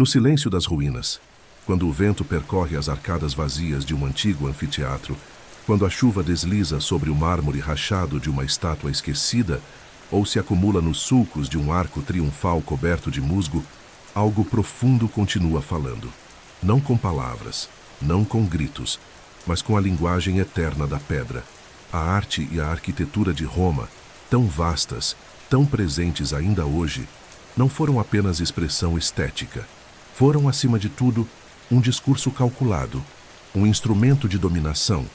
No silêncio das ruínas, quando o vento percorre as arcadas vazias de um antigo anfiteatro, quando a chuva desliza sobre o mármore rachado de uma estátua esquecida ou se acumula nos sulcos de um arco triunfal coberto de musgo, algo profundo continua falando. Não com palavras, não com gritos, mas com a linguagem eterna da pedra. A arte e a arquitetura de Roma, tão vastas, tão presentes ainda hoje, não foram apenas expressão estética. Foram, acima de tudo, um discurso calculado, um instrumento de dominação,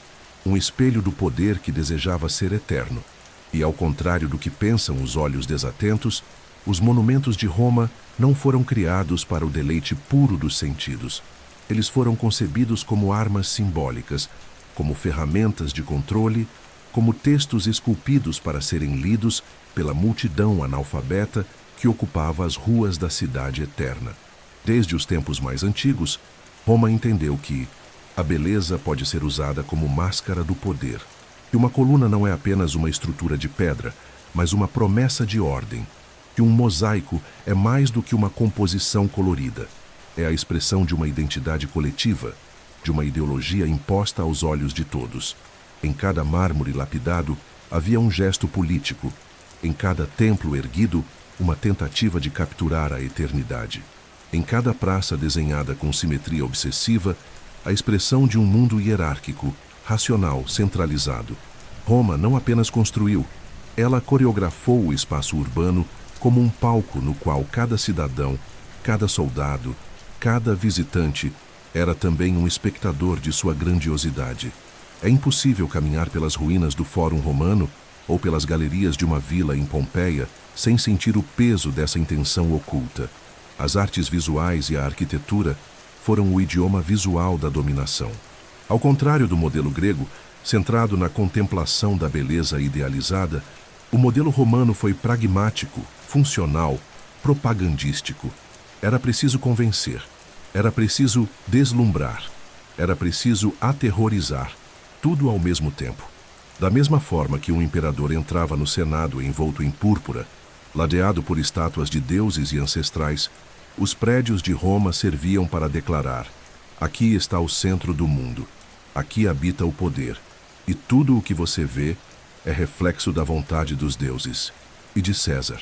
um espelho do poder que desejava ser eterno. E, ao contrário do que pensam os olhos desatentos, os monumentos de Roma não foram criados para o deleite puro dos sentidos. Eles foram concebidos como armas simbólicas, como ferramentas de controle, como textos esculpidos para serem lidos pela multidão analfabeta que ocupava as ruas da cidade eterna. Desde os tempos mais antigos, Roma entendeu que a beleza pode ser usada como máscara do poder, que uma coluna não é apenas uma estrutura de pedra, mas uma promessa de ordem, que um mosaico é mais do que uma composição colorida, é a expressão de uma identidade coletiva, de uma ideologia imposta aos olhos de todos. Em cada mármore lapidado havia um gesto político, em cada templo erguido, uma tentativa de capturar a eternidade. Em cada praça desenhada com simetria obsessiva, a expressão de um mundo hierárquico, racional, centralizado. Roma não apenas construiu, ela coreografou o espaço urbano como um palco no qual cada cidadão, cada soldado, cada visitante era também um espectador de sua grandiosidade. É impossível caminhar pelas ruínas do Fórum Romano ou pelas galerias de uma vila em Pompeia sem sentir o peso dessa intenção oculta. As artes visuais e a arquitetura foram o idioma visual da dominação. Ao contrário do modelo grego, centrado na contemplação da beleza idealizada, o modelo romano foi pragmático, funcional, propagandístico. Era preciso convencer, era preciso deslumbrar, era preciso aterrorizar, tudo ao mesmo tempo. Da mesma forma que um imperador entrava no Senado envolto em púrpura, ladeado por estátuas de deuses e ancestrais, os prédios de Roma serviam para declarar: aqui está o centro do mundo, aqui habita o poder, e tudo o que você vê é reflexo da vontade dos deuses e de César.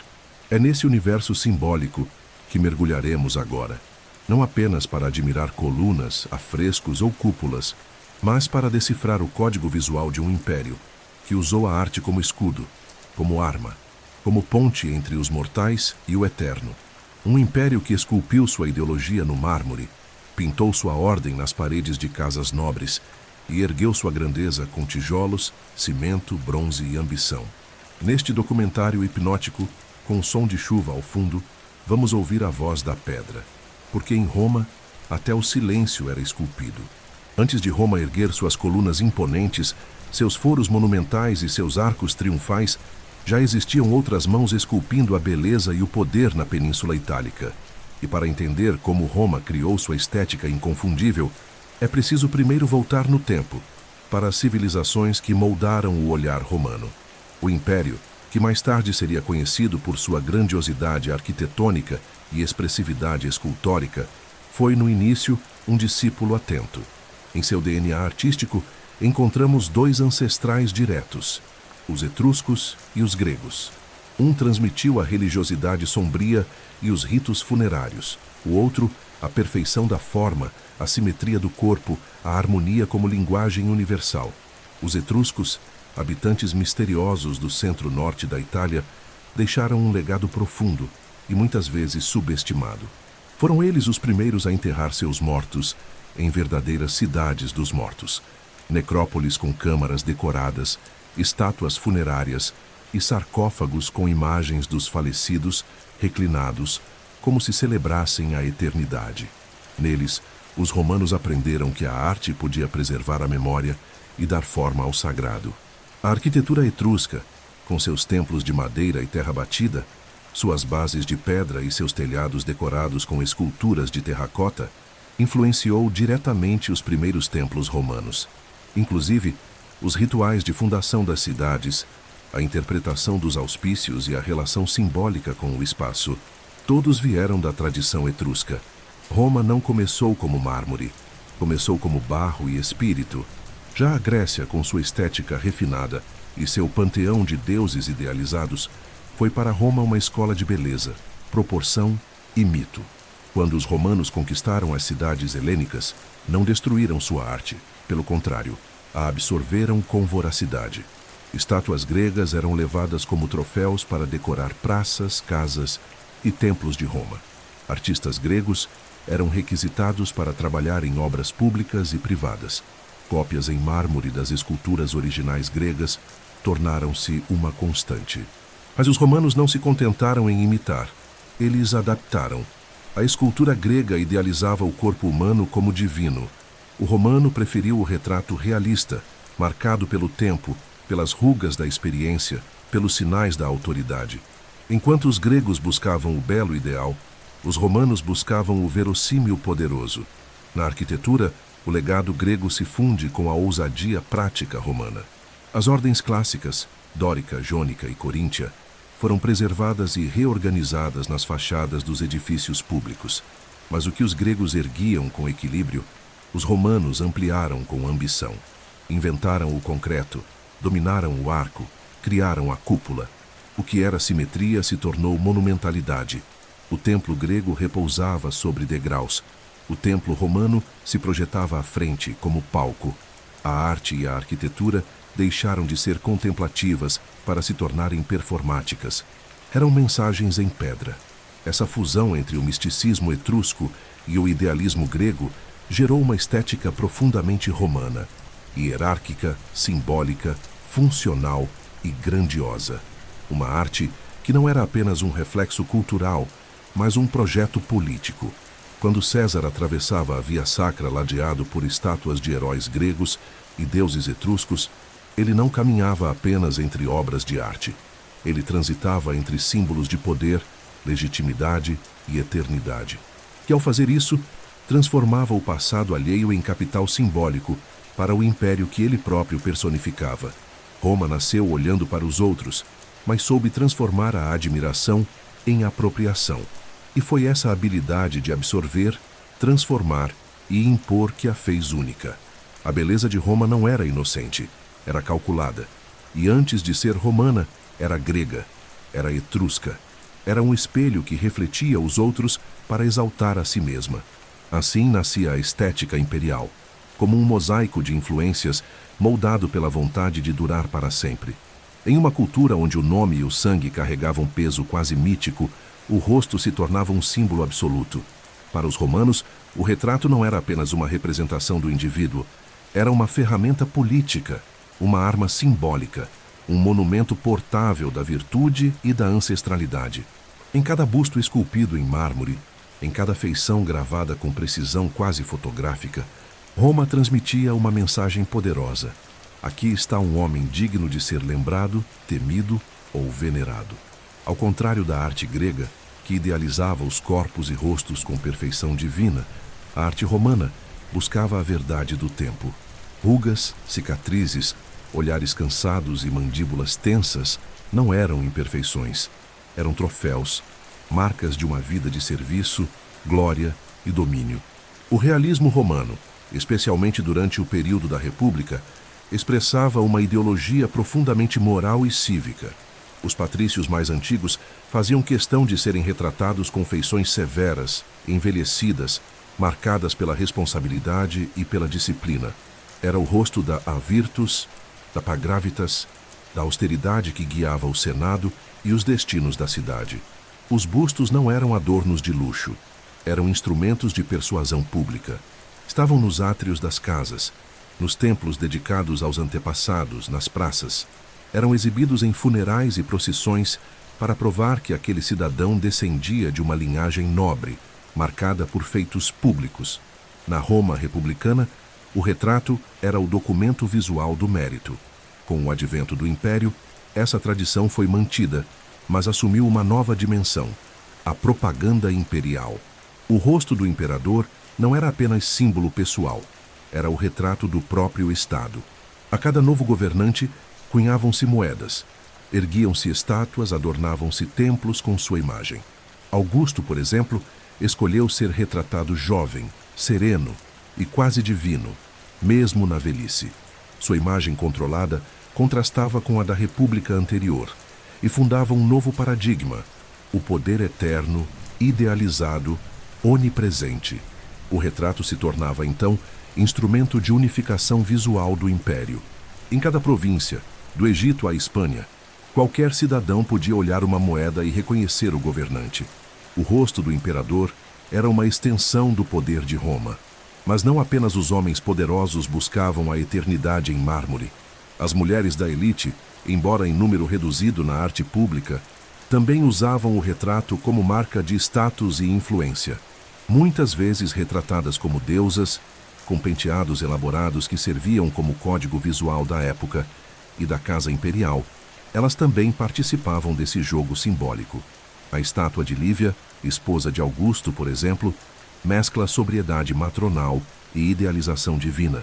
É nesse universo simbólico que mergulharemos agora, não apenas para admirar colunas, afrescos ou cúpulas, mas para decifrar o código visual de um império que usou a arte como escudo, como arma, como ponte entre os mortais e o eterno. Um império que esculpiu sua ideologia no mármore, pintou sua ordem nas paredes de casas nobres e ergueu sua grandeza com tijolos, cimento, bronze e ambição. Neste documentário hipnótico, com o som de chuva ao fundo, vamos ouvir a voz da pedra, porque em Roma até o silêncio era esculpido. Antes de Roma erguer suas colunas imponentes, seus foros monumentais e seus arcos triunfais, já existiam outras mãos esculpindo a beleza e o poder na Península Itálica. E para entender como Roma criou sua estética inconfundível, é preciso primeiro voltar no tempo, para as civilizações que moldaram o olhar romano. O Império, que mais tarde seria conhecido por sua grandiosidade arquitetônica e expressividade escultórica, foi no início um discípulo atento. Em seu DNA artístico, encontramos dois ancestrais diretos, os etruscos e os gregos. Um transmitiu a religiosidade sombria e os ritos funerários. O outro, a perfeição da forma, a simetria do corpo, a harmonia como linguagem universal. Os etruscos, habitantes misteriosos do centro-norte da Itália, deixaram um legado profundo e muitas vezes subestimado. Foram eles os primeiros a enterrar seus mortos em verdadeiras cidades dos mortos, necrópolis com câmaras decoradas, estátuas funerárias e sarcófagos com imagens dos falecidos reclinados, como se celebrassem a eternidade. Neles, os romanos aprenderam que a arte podia preservar a memória e dar forma ao sagrado. A arquitetura etrusca, com seus templos de madeira e terra batida, suas bases de pedra e seus telhados decorados com esculturas de terracota, influenciou diretamente os primeiros templos romanos. Inclusive, os rituais de fundação das cidades, a interpretação dos auspícios e a relação simbólica com o espaço, todos vieram da tradição etrusca. Roma não começou como mármore, começou como barro e espírito. Já a Grécia, com sua estética refinada e seu panteão de deuses idealizados, foi para Roma uma escola de beleza, proporção e mito. Quando os romanos conquistaram as cidades helênicas, não destruíram sua arte, pelo contrário, a absorveram com voracidade. Estátuas gregas eram levadas como troféus para decorar praças, casas e templos de Roma. Artistas gregos eram requisitados para trabalhar em obras públicas e privadas. Cópias em mármore das esculturas originais gregas tornaram-se uma constante. Mas os romanos não se contentaram em imitar. Eles adaptaram. A escultura grega idealizava o corpo humano como divino. O romano preferiu o retrato realista, marcado pelo tempo, pelas rugas da experiência, pelos sinais da autoridade. Enquanto os gregos buscavam o belo ideal, os romanos buscavam o verossímil poderoso. Na arquitetura, o legado grego se funde com a ousadia prática romana. As ordens clássicas, dórica, jônica e coríntia, foram preservadas e reorganizadas nas fachadas dos edifícios públicos. Mas o que os gregos erguiam com equilíbrio, os romanos ampliaram com ambição. Inventaram o concreto, dominaram o arco, criaram a cúpula. O que era simetria se tornou monumentalidade. O templo grego repousava sobre degraus. O templo romano se projetava à frente como palco. A arte e a arquitetura deixaram de ser contemplativas para se tornarem performáticas. Eram mensagens em pedra. Essa fusão entre o misticismo etrusco e o idealismo grego gerou uma estética profundamente romana, hierárquica, simbólica, funcional e grandiosa. Uma arte que não era apenas um reflexo cultural, mas um projeto político. Quando César atravessava a Via Sacra ladeado por estátuas de heróis gregos e deuses etruscos, ele não caminhava apenas entre obras de arte. Ele transitava entre símbolos de poder, legitimidade e eternidade. E ao fazer isso, transformava o passado alheio em capital simbólico para o império que ele próprio personificava. Roma nasceu olhando para os outros, mas soube transformar a admiração em apropriação. E foi essa habilidade de absorver, transformar e impor que a fez única. A beleza de Roma não era inocente, era calculada. E antes de ser romana, era grega, era etrusca. Era um espelho que refletia os outros para exaltar a si mesma. Assim nascia a estética imperial, como um mosaico de influências moldado pela vontade de durar para sempre. Em uma cultura onde o nome e o sangue carregavam peso quase mítico, o rosto se tornava um símbolo absoluto. Para os romanos, o retrato não era apenas uma representação do indivíduo, era uma ferramenta política, uma arma simbólica, um monumento portável da virtude e da ancestralidade. Em cada busto esculpido em mármore, em cada feição gravada com precisão quase fotográfica, Roma transmitia uma mensagem poderosa. Aqui está um homem digno de ser lembrado, temido ou venerado. Ao contrário da arte grega, que idealizava os corpos e rostos com perfeição divina, a arte romana buscava a verdade do tempo. Rugas, cicatrizes, olhares cansados e mandíbulas tensas não eram imperfeições, eram troféus, marcas de uma vida de serviço, glória e domínio. O realismo romano, especialmente durante o período da República, expressava uma ideologia profundamente moral e cívica. Os patrícios mais antigos faziam questão de serem retratados com feições severas, envelhecidas, marcadas pela responsabilidade e pela disciplina. Era o rosto da virtus, da pagravitas, da austeridade que guiava o Senado e os destinos da cidade. Os bustos não eram adornos de luxo, eram instrumentos de persuasão pública. Estavam nos átrios das casas, nos templos dedicados aos antepassados, nas praças. Eram exibidos em funerais e procissões para provar que aquele cidadão descendia de uma linhagem nobre, marcada por feitos públicos. Na Roma republicana, o retrato era o documento visual do mérito. Com o advento do Império, essa tradição foi mantida, mas assumiu uma nova dimensão, a propaganda imperial. O rosto do imperador não era apenas símbolo pessoal, era o retrato do próprio Estado. A cada novo governante, cunhavam-se moedas, erguiam-se estátuas, adornavam-se templos com sua imagem. Augusto, por exemplo, escolheu ser retratado jovem, sereno e quase divino, mesmo na velhice. Sua imagem controlada contrastava com a da República anterior e fundava um novo paradigma: o poder eterno, idealizado, onipresente. O retrato se tornava, então, instrumento de unificação visual do império. Em cada província, do Egito à Espanha, qualquer cidadão podia olhar uma moeda e reconhecer o governante. O rosto do imperador era uma extensão do poder de Roma. Mas não apenas os homens poderosos buscavam a eternidade em mármore. As mulheres da elite, embora em número reduzido na arte pública, também usavam o retrato como marca de status e influência. Muitas vezes retratadas como deusas, com penteados elaborados que serviam como código visual da época e da casa imperial, elas também participavam desse jogo simbólico. A estátua de Lívia, esposa de Augusto, por exemplo, mescla sobriedade matronal e idealização divina,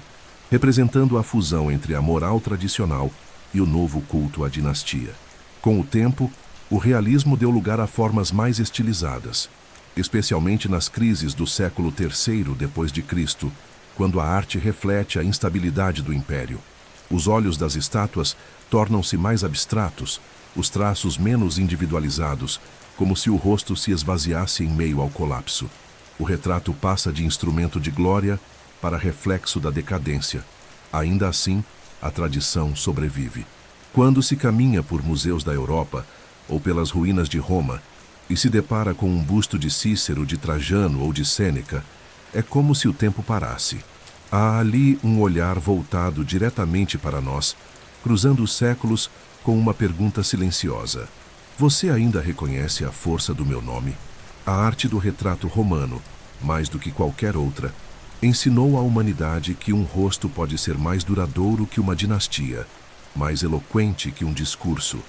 representando a fusão entre a moral tradicional e o novo culto à dinastia. Com o tempo, o realismo deu lugar a formas mais estilizadas, especialmente nas crises do século III depois de Cristo, quando a arte reflete a instabilidade do império. Os olhos das estátuas tornam-se mais abstratos, os traços menos individualizados, como se o rosto se esvaziasse em meio ao colapso. O retrato passa de instrumento de glória para reflexo da decadência. Ainda assim, a tradição sobrevive. Quando se caminha por museus da Europa ou pelas ruínas de Roma e se depara com um busto de Cícero, de Trajano ou de Sêneca, é como se o tempo parasse. Há ali um olhar voltado diretamente para nós, cruzando os séculos com uma pergunta silenciosa: você ainda reconhece a força do meu nome? A arte do retrato romano, mais do que qualquer outra, ensinou à humanidade que um rosto pode ser mais duradouro que uma dinastia, mais eloquente que um discurso,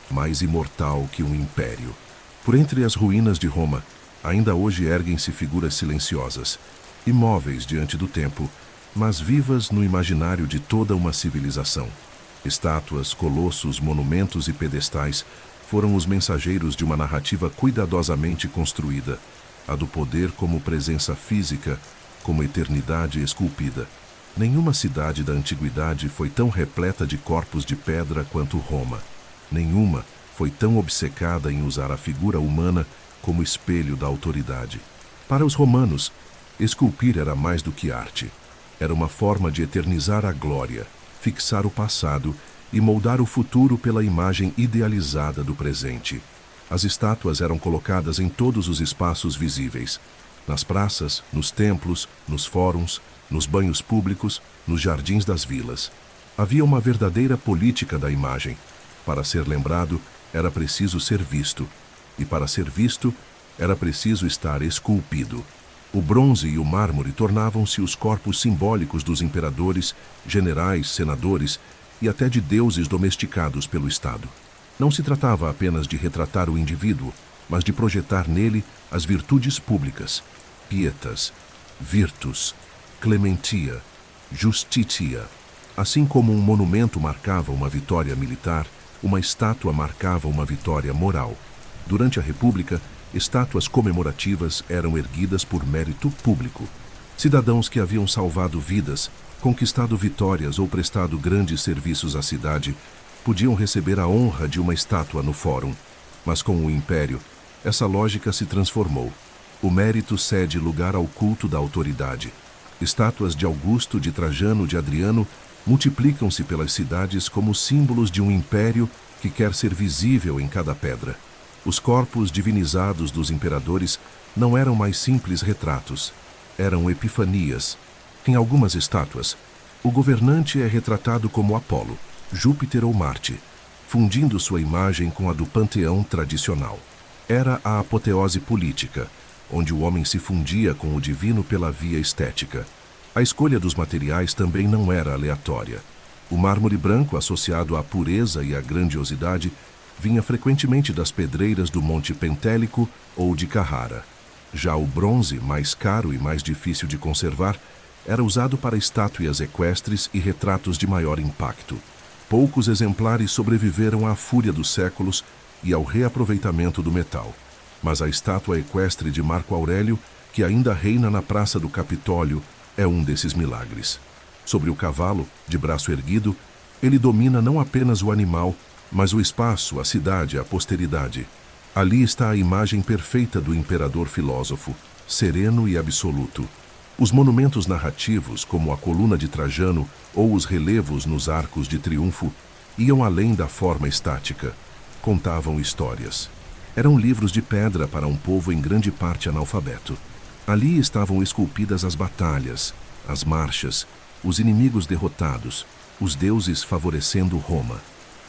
mais imortal que um império. Por entre as ruínas de Roma, ainda hoje erguem-se figuras silenciosas, imóveis diante do tempo, mas vivas no imaginário de toda uma civilização. Estátuas, colossos, monumentos e pedestais foram os mensageiros de uma narrativa cuidadosamente construída, a do poder como presença física, como eternidade esculpida. Nenhuma cidade da antiguidade foi tão repleta de corpos de pedra quanto Roma. Nenhuma foi tão obcecada em usar a figura humana como espelho da autoridade. Para os romanos, esculpir era mais do que arte. Era uma forma de eternizar a glória, fixar o passado e moldar o futuro pela imagem idealizada do presente. As estátuas eram colocadas em todos os espaços visíveis: nas praças, nos templos, nos fóruns, nos banhos públicos, nos jardins das vilas. Havia uma verdadeira política da imagem. Para ser lembrado, era preciso ser visto, e para ser visto, era preciso estar esculpido. O bronze e o mármore tornavam-se os corpos simbólicos dos imperadores, generais, senadores e até de deuses domesticados pelo Estado. Não se tratava apenas de retratar o indivíduo, mas de projetar nele as virtudes públicas: pietas, virtus, clementia, justitia. Assim como um monumento marcava uma vitória militar, uma estátua marcava uma vitória moral. Durante a República, estátuas comemorativas eram erguidas por mérito público. Cidadãos que haviam salvado vidas, conquistado vitórias ou prestado grandes serviços à cidade, podiam receber a honra de uma estátua no fórum. Mas com o Império, essa lógica se transformou. O mérito cede lugar ao culto da autoridade. Estátuas de Augusto, de Trajano, de Adriano multiplicam-se pelas cidades como símbolos de um império que quer ser visível em cada pedra. Os corpos divinizados dos imperadores não eram mais simples retratos, eram epifanias. Em algumas estátuas, o governante é retratado como Apolo, Júpiter ou Marte, fundindo sua imagem com a do panteão tradicional. Era a apoteose política, onde o homem se fundia com o divino pela via estética. A escolha dos materiais também não era aleatória. O mármore branco, associado à pureza e à grandiosidade, vinha frequentemente das pedreiras do Monte Pentélico ou de Carrara. Já o bronze, mais caro e mais difícil de conservar, era usado para estátuas equestres e retratos de maior impacto. Poucos exemplares sobreviveram à fúria dos séculos e ao reaproveitamento do metal. Mas a estátua equestre de Marco Aurélio, que ainda reina na Praça do Capitólio, é um desses milagres. Sobre o cavalo, de braço erguido, ele domina não apenas o animal, mas o espaço, a cidade, a posteridade. Ali está a imagem perfeita do imperador filósofo, sereno e absoluto. Os monumentos narrativos, como a coluna de Trajano ou os relevos nos arcos de triunfo, iam além da forma estática. Contavam histórias. Eram livros de pedra para um povo em grande parte analfabeto. Ali estavam esculpidas as batalhas, as marchas, os inimigos derrotados, os deuses favorecendo Roma.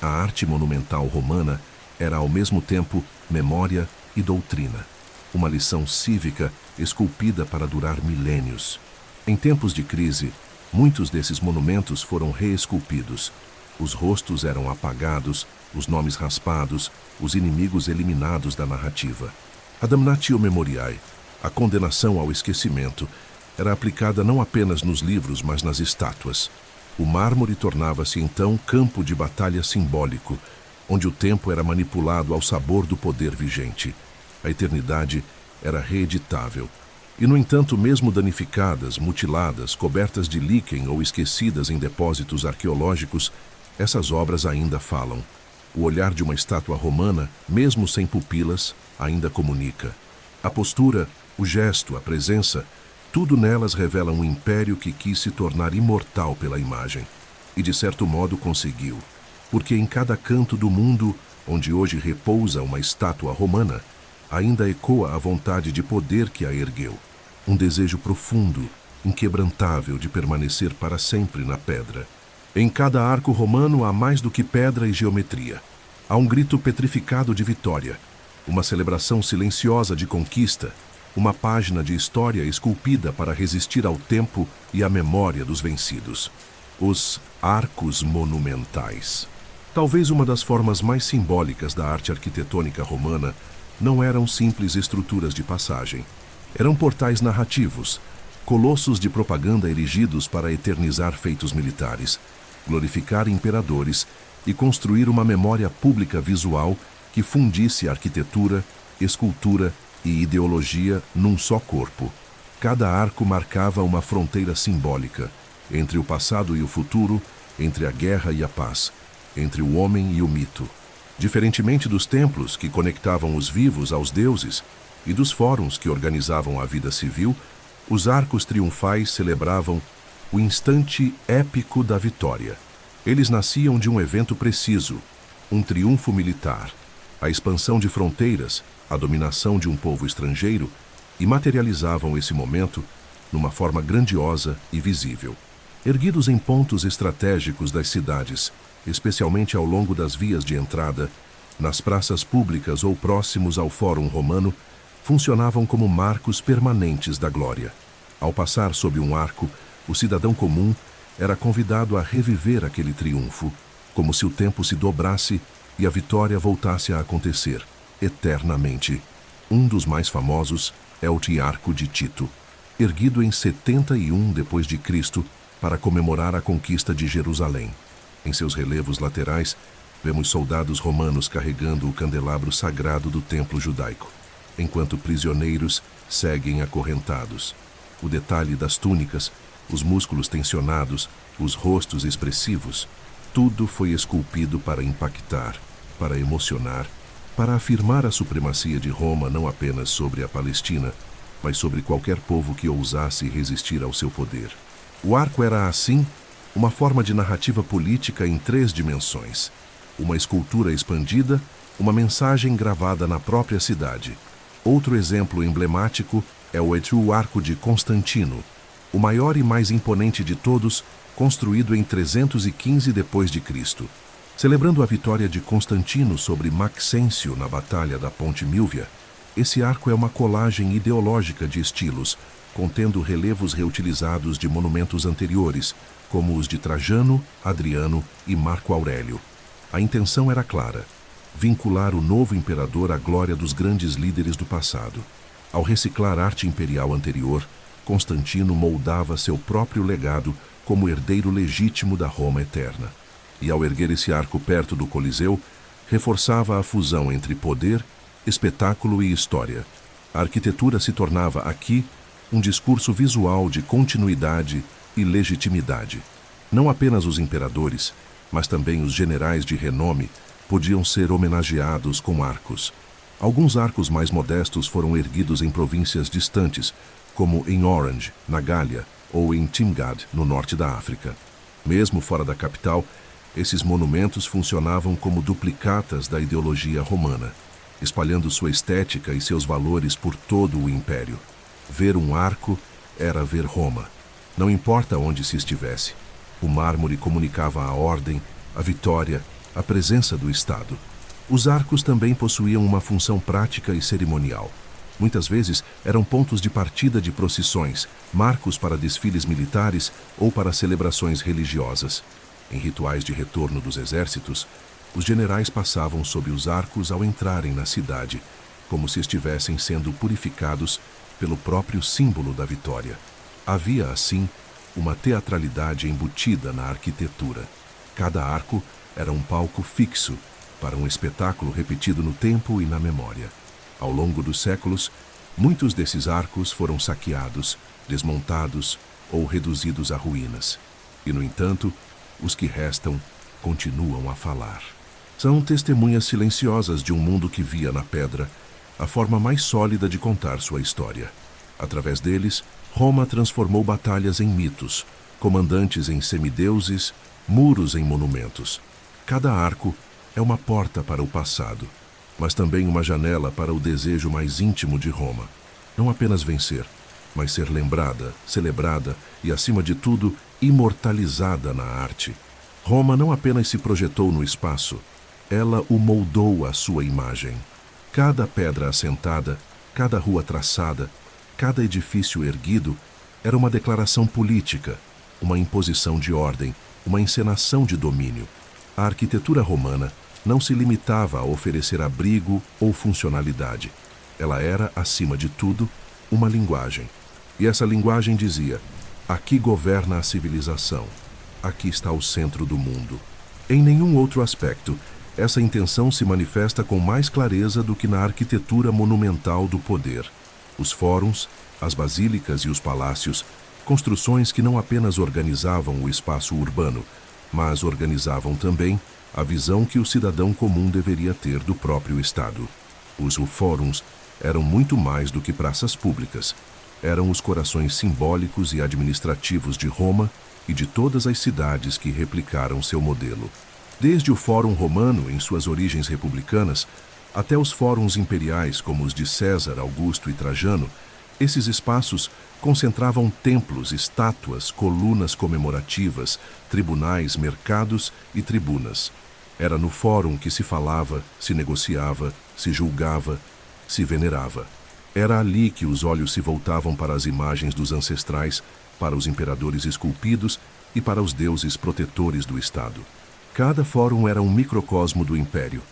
A arte monumental romana era ao mesmo tempo memória e doutrina. Uma lição cívica esculpida para durar milênios. Em tempos de crise, muitos desses monumentos foram reesculpidos. Os rostos eram apagados, os nomes raspados, os inimigos eliminados da narrativa. A damnatio memoriae, a condenação ao esquecimento, era aplicada não apenas nos livros, mas nas estátuas. O mármore tornava-se então campo de batalha simbólico, onde o tempo era manipulado ao sabor do poder vigente. A eternidade era reeditável. E, no entanto, mesmo danificadas, mutiladas, cobertas de líquen ou esquecidas em depósitos arqueológicos, essas obras ainda falam. O olhar de uma estátua romana, mesmo sem pupilas, ainda comunica. A postura, o gesto, a presença, tudo nelas revela um império que quis se tornar imortal pela imagem. E, de certo modo, conseguiu. Porque em cada canto do mundo, onde hoje repousa uma estátua romana, ainda ecoa a vontade de poder que a ergueu. Um desejo profundo, inquebrantável de permanecer para sempre na pedra. Em cada arco romano há mais do que pedra e geometria. Há um grito petrificado de vitória, uma celebração silenciosa de conquista, uma página de história esculpida para resistir ao tempo e à memória dos vencidos. Os arcos monumentais. Talvez uma das formas mais simbólicas da arte arquitetônica romana não eram simples estruturas de passagem. Eram portais narrativos, colossos de propaganda erigidos para eternizar feitos militares, glorificar imperadores e construir uma memória pública visual que fundisse arquitetura, escultura e ideologia num só corpo. Cada arco marcava uma fronteira simbólica, entre o passado e o futuro, entre a guerra e a paz, entre o homem e o mito. Diferentemente dos templos que conectavam os vivos aos deuses e dos fóruns que organizavam a vida civil, os arcos triunfais celebravam o instante épico da vitória. Eles nasciam de um evento preciso, um triunfo militar, a expansão de fronteiras, a dominação de um povo estrangeiro, e materializavam esse momento numa forma grandiosa e visível. Erguidos em pontos estratégicos das cidades, especialmente ao longo das vias de entrada, nas praças públicas ou próximos ao Fórum Romano, funcionavam como marcos permanentes da glória. Ao passar sob um arco, o cidadão comum era convidado a reviver aquele triunfo, como se o tempo se dobrasse e a vitória voltasse a acontecer, eternamente. Um dos mais famosos é o Tiarco de Tito, erguido em 71 d.C. para comemorar a conquista de Jerusalém. Em seus relevos laterais, vemos soldados romanos carregando o candelabro sagrado do templo judaico, enquanto prisioneiros seguem acorrentados. O detalhe das túnicas, os músculos tensionados, os rostos expressivos, tudo foi esculpido para impactar, para emocionar, para afirmar a supremacia de Roma não apenas sobre a Palestina, mas sobre qualquer povo que ousasse resistir ao seu poder. O arco era, assim, uma forma de narrativa política em 3 dimensões. Uma escultura expandida, uma mensagem gravada na própria cidade. Outro exemplo emblemático é o Etrusco de Constantino, o maior e mais imponente de todos, construído em 315 d.C. Celebrando a vitória de Constantino sobre Maxêncio na Batalha da Ponte Milvia, esse arco é uma colagem ideológica de estilos, contendo relevos reutilizados de monumentos anteriores, como os de Trajano, Adriano e Marco Aurélio. A intenção era clara: vincular o novo imperador à glória dos grandes líderes do passado. Ao reciclar arte imperial anterior, Constantino moldava seu próprio legado como herdeiro legítimo da Roma eterna. E ao erguer esse arco perto do Coliseu, reforçava a fusão entre poder espetáculo e história. A arquitetura se tornava aqui um discurso visual de continuidade e legitimidade. Não apenas os imperadores, mas também os generais de renome podiam ser homenageados com arcos. Alguns arcos mais modestos foram erguidos em províncias distantes, como em Orange, na Gália, ou em Timgad, no norte da África. Mesmo fora da capital, esses monumentos funcionavam como duplicatas da ideologia romana, espalhando sua estética e seus valores por todo o império. Ver um arco era ver Roma. Não importa onde se estivesse. O mármore comunicava a ordem, a vitória, a presença do Estado. Os arcos também possuíam uma função prática e cerimonial. Muitas vezes eram pontos de partida de procissões, marcos para desfiles militares ou para celebrações religiosas. Em rituais de retorno dos exércitos, os generais passavam sob os arcos ao entrarem na cidade, como se estivessem sendo purificados pelo próprio símbolo da vitória. Havia, assim, uma teatralidade embutida na arquitetura. Cada arco era um palco fixo para um espetáculo repetido no tempo e na memória. Ao longo dos séculos, muitos desses arcos foram saqueados, desmontados ou reduzidos a ruínas. E, no entanto, os que restam continuam a falar. São testemunhas silenciosas de um mundo que via na pedra a forma mais sólida de contar sua história. Através deles, Roma transformou batalhas em mitos, comandantes em semideuses, muros em monumentos. Cada arco é uma porta para o passado, mas também uma janela para o desejo mais íntimo de Roma. Não apenas vencer, mas ser lembrada, celebrada e, acima de tudo, imortalizada na arte. Roma não apenas se projetou no espaço, ela o moldou à sua imagem. Cada pedra assentada, cada rua traçada, cada edifício erguido era uma declaração política, uma imposição de ordem, uma encenação de domínio. A arquitetura romana não se limitava a oferecer abrigo ou funcionalidade. Ela era, acima de tudo, uma linguagem. E essa linguagem dizia: aqui governa a civilização, aqui está o centro do mundo. Em nenhum outro aspecto, essa intenção se manifesta com mais clareza do que na arquitetura monumental do poder. Os fóruns, as basílicas e os palácios, construções que não apenas organizavam o espaço urbano, mas organizavam também a visão que o cidadão comum deveria ter do próprio Estado. Os fóruns eram muito mais do que praças públicas. Eram os corações simbólicos e administrativos de Roma e de todas as cidades que replicaram seu modelo. Desde o Fórum Romano, em suas origens republicanas, até os fóruns imperiais como os de César, Augusto e Trajano, esses espaços concentravam templos, estátuas, colunas comemorativas, tribunais, mercados e tribunas. Era no fórum que se falava, se negociava, se julgava, se venerava. Era ali que os olhos se voltavam para as imagens dos ancestrais, para os imperadores esculpidos e para os deuses protetores do Estado. Cada fórum era um microcosmo do império,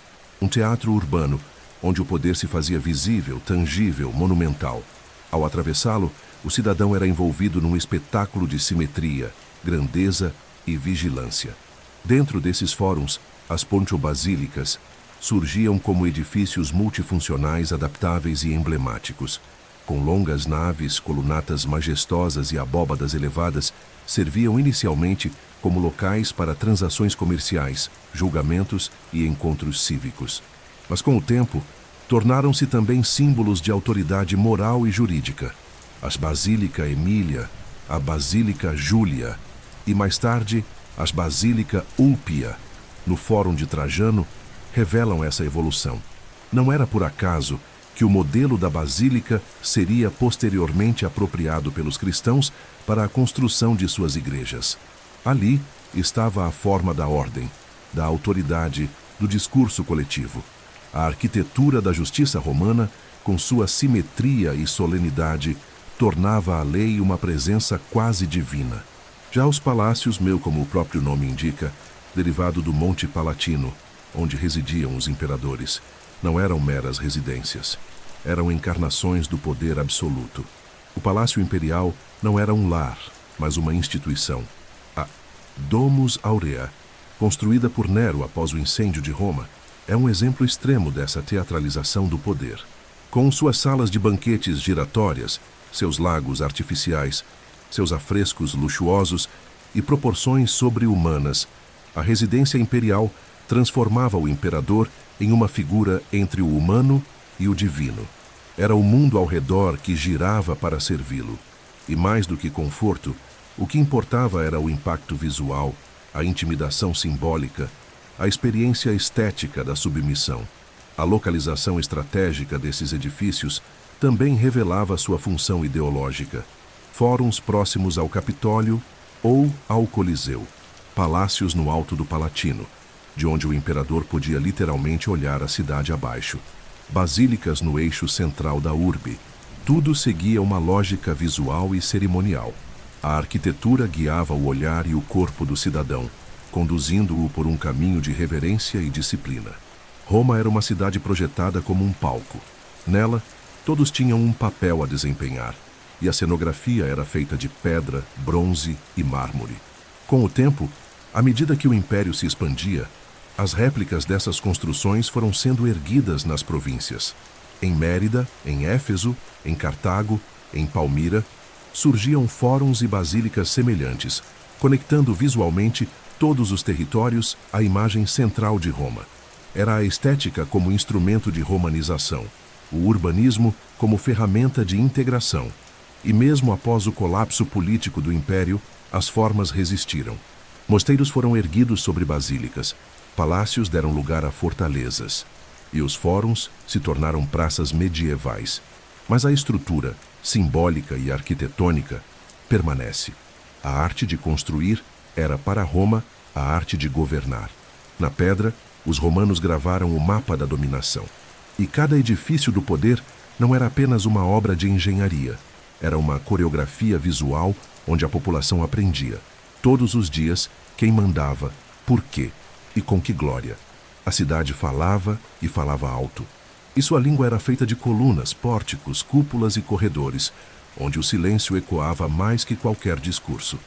um teatro urbano, onde o poder se fazia visível, tangível, monumental. Ao atravessá-lo, o cidadão era envolvido num espetáculo de simetria, grandeza e vigilância. Dentro desses fóruns, as pontio-basílicas surgiam como edifícios multifuncionais adaptáveis e emblemáticos. Com longas naves, colunatas majestosas e abóbadas elevadas, serviam inicialmente como locais para transações comerciais, julgamentos e encontros cívicos. Mas com o tempo, tornaram-se também símbolos de autoridade moral e jurídica. As Basílica Emília, a Basílica Júlia e, mais tarde, as Basílica Ulpia, no Fórum de Trajano, revelam essa evolução. Não era por acaso que o modelo da basílica seria posteriormente apropriado pelos cristãos para a construção de suas igrejas. Ali estava a forma da ordem, da autoridade, do discurso coletivo. A arquitetura da justiça romana, com sua simetria e solenidade, tornava a lei uma presença quase divina. Já os palácios, como o próprio nome indica, derivado do Monte Palatino, onde residiam os imperadores, não eram meras residências. Eram encarnações do poder absoluto. O Palácio Imperial não era um lar, mas uma instituição. A Domus Aurea, construída por Nero após o incêndio de Roma, é um exemplo extremo dessa teatralização do poder. Com suas salas de banquetes giratórias, seus lagos artificiais, seus afrescos luxuosos e proporções sobre-humanas, a residência imperial transformava o imperador em uma figura entre o humano e o divino. Era o mundo ao redor que girava para servi-lo. E mais do que conforto, o que importava era o impacto visual, a intimidação simbólica, a experiência estética da submissão. A localização estratégica desses edifícios também revelava sua função ideológica. Fóruns próximos ao Capitólio ou ao Coliseu, palácios no alto do Palatino, de onde o imperador podia literalmente olhar a cidade abaixo, basílicas no eixo central da urbe. Tudo seguia uma lógica visual e cerimonial. A arquitetura guiava o olhar e o corpo do cidadão, conduzindo-o por um caminho de reverência e disciplina. Roma era uma cidade projetada como um palco. Nela, todos tinham um papel a desempenhar, e a cenografia era feita de pedra, bronze e mármore. Com o tempo, à medida que o império se expandia, as réplicas dessas construções foram sendo erguidas nas províncias. Em Mérida, em Éfeso, em Cartago, em Palmira, surgiam fóruns e basílicas semelhantes, conectando visualmente todos os territórios à imagem central de Roma. Era a estética como instrumento de romanização, o urbanismo como ferramenta de integração. E mesmo após o colapso político do império, as formas resistiram. Mosteiros foram erguidos sobre basílicas, palácios deram lugar a fortalezas, e os fóruns se tornaram praças medievais. Mas a estrutura, simbólica e arquitetônica, permanece. A arte de construir era para Roma a arte de governar. Na pedra, os romanos gravaram o mapa da dominação. E cada edifício do poder não era apenas uma obra de engenharia. Era uma coreografia visual onde a população aprendia, todos os dias, quem mandava, por quê e com que glória. A cidade falava e falava alto. E sua língua era feita de colunas, pórticos, cúpulas e corredores, onde o silêncio ecoava mais que qualquer discurso.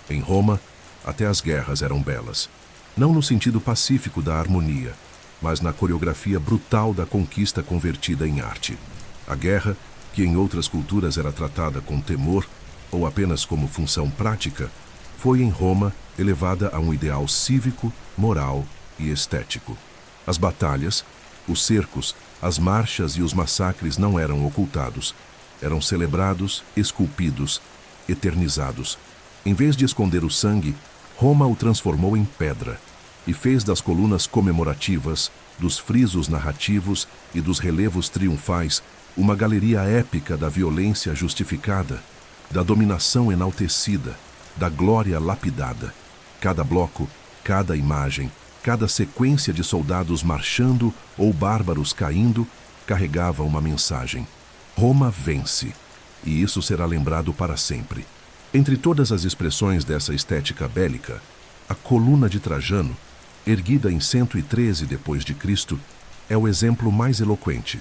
Em Roma, até as guerras eram belas. Não no sentido pacífico da harmonia, mas na coreografia brutal da conquista convertida em arte. A guerra, que em outras culturas era tratada com temor ou apenas como função prática, foi em Roma elevada a um ideal cívico, moral e estético. As batalhas, os cercos, as marchas e os massacres não eram ocultados. Eram celebrados, esculpidos, eternizados. Em vez de esconder o sangue, Roma o transformou em pedra e fez das colunas comemorativas, dos frisos narrativos e dos relevos triunfais uma galeria épica da violência justificada, da dominação enaltecida, da glória lapidada. Cada bloco, cada imagem, cada sequência de soldados marchando ou bárbaros caindo, carregava uma mensagem. Roma vence, e isso será lembrado para sempre. Entre todas as expressões dessa estética bélica, a coluna de Trajano, erguida em 113 d.C., é o exemplo mais eloquente.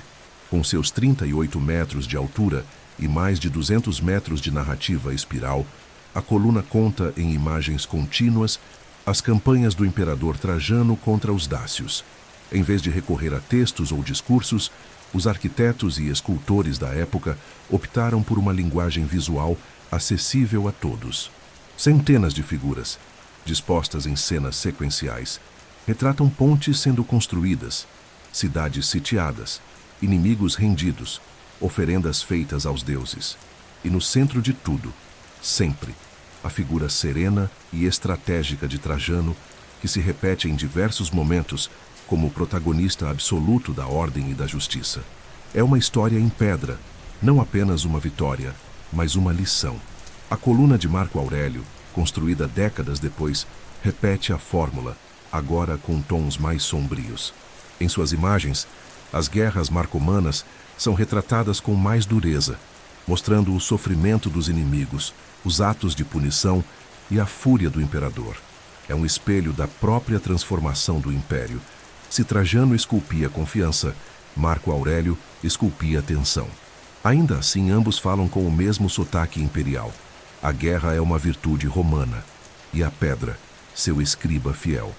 Com seus 38 metros de altura e mais de 200 metros de narrativa espiral, a coluna conta em imagens contínuas as campanhas do imperador Trajano contra os dácios. Em vez de recorrer a textos ou discursos, os arquitetos e escultores da época optaram por uma linguagem visual acessível a todos. Centenas de figuras, dispostas em cenas sequenciais, retratam pontes sendo construídas, cidades sitiadas, inimigos rendidos, oferendas feitas aos deuses. E no centro de tudo, sempre, a figura serena e estratégica de Trajano, que se repete em diversos momentos como o protagonista absoluto da ordem e da justiça. É uma história em pedra, não apenas uma vitória, mas uma lição. A coluna de Marco Aurélio, construída décadas depois, repete a fórmula, agora com tons mais sombrios. Em suas imagens, as guerras marcomanas são retratadas com mais dureza, mostrando o sofrimento dos inimigos, os atos de punição e a fúria do imperador. É um espelho da própria transformação do império. Se Trajano esculpia confiança, Marco Aurélio esculpia tensão. Ainda assim, ambos falam com o mesmo sotaque imperial. A guerra é uma virtude romana, e a pedra, seu escriba fiel.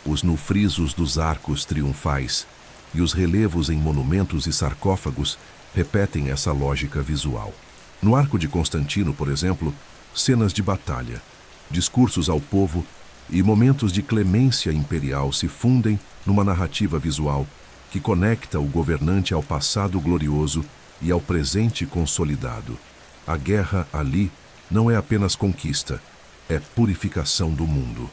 Os nufrisos dos arcos triunfais, e os relevos em monumentos e sarcófagos repetem essa lógica visual. No Arco de Constantino, por exemplo, cenas de batalha, discursos ao povo e momentos de clemência imperial se fundem numa narrativa visual que conecta o governante ao passado glorioso e ao presente consolidado. A guerra ali não é apenas conquista, é purificação do mundo.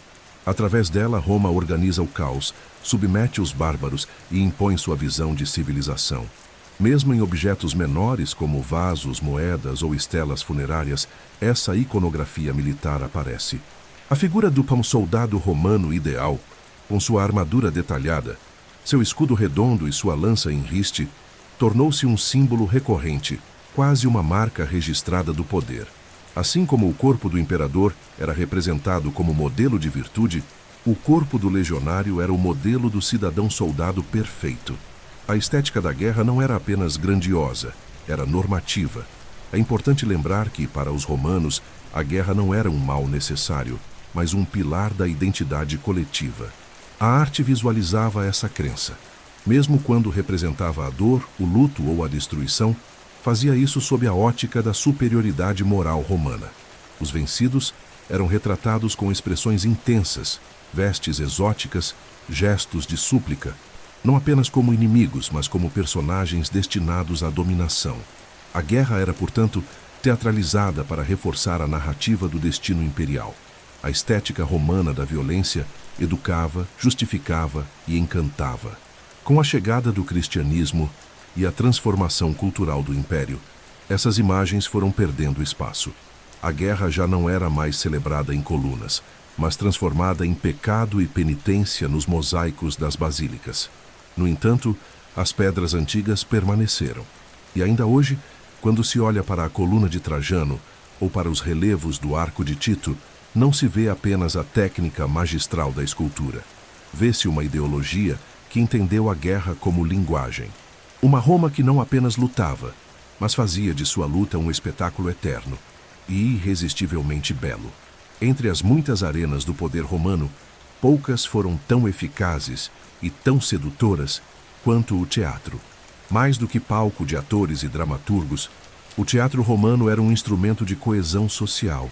Através dela, Roma organiza o caos, submete os bárbaros e impõe sua visão de civilização. Mesmo em objetos menores como vasos, moedas ou estelas funerárias, essa iconografia militar aparece. A figura do soldado romano ideal, com sua armadura detalhada, seu escudo redondo e sua lança em riste, tornou-se um símbolo recorrente, quase uma marca registrada do poder. Assim como o corpo do imperador era representado como modelo de virtude, o corpo do legionário era o modelo do cidadão-soldado perfeito. A estética da guerra não era apenas grandiosa, era normativa. É importante lembrar que, para os romanos, a guerra não era um mal necessário, mas um pilar da identidade coletiva. A arte visualizava essa crença. Mesmo quando representava a dor, o luto ou a destruição, fazia isso sob a ótica da superioridade moral romana. Os vencidos eram retratados com expressões intensas, vestes exóticas, gestos de súplica, não apenas como inimigos, mas como personagens destinados à dominação. A guerra era, portanto, teatralizada para reforçar a narrativa do destino imperial. A estética romana da violência educava, justificava e encantava. Com a chegada do cristianismo e a transformação cultural do império, essas imagens foram perdendo espaço. A guerra já não era mais celebrada em colunas, mas transformada em pecado e penitência nos mosaicos das basílicas. No entanto, as pedras antigas permaneceram. E ainda hoje, quando se olha para a coluna de Trajano ou para os relevos do Arco de Tito, não se vê apenas a técnica magistral da escultura. Vê-se uma ideologia que entendeu a guerra como linguagem. Uma Roma que não apenas lutava, mas fazia de sua luta um espetáculo eterno e irresistivelmente belo. Entre as muitas arenas do poder romano, poucas foram tão eficazes e tão sedutoras quanto o teatro. Mais do que palco de atores e dramaturgos, o teatro romano era um instrumento de coesão social,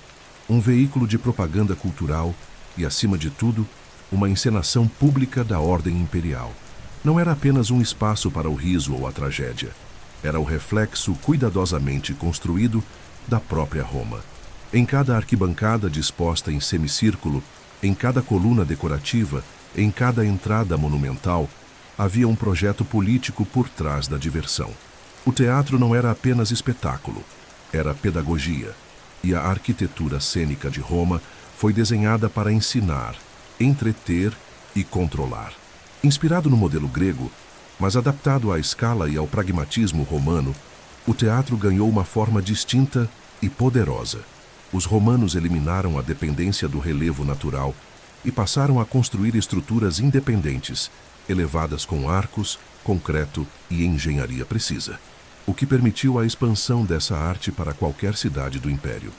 um veículo de propaganda cultural e, acima de tudo, uma encenação pública da ordem imperial. Não era apenas um espaço para o riso ou a tragédia. Era o reflexo cuidadosamente construído da própria Roma. Em cada arquibancada disposta em semicírculo, em cada coluna decorativa, em cada entrada monumental, havia um projeto político por trás da diversão. O teatro não era apenas espetáculo, era pedagogia. E a arquitetura cênica de Roma foi desenhada para ensinar, entreter e controlar. Inspirado no modelo grego, mas adaptado à escala e ao pragmatismo romano, o teatro ganhou uma forma distinta e poderosa. Os romanos eliminaram a dependência do relevo natural e passaram a construir estruturas independentes, elevadas com arcos, concreto e engenharia precisa, o que permitiu a expansão dessa arte para qualquer cidade do império.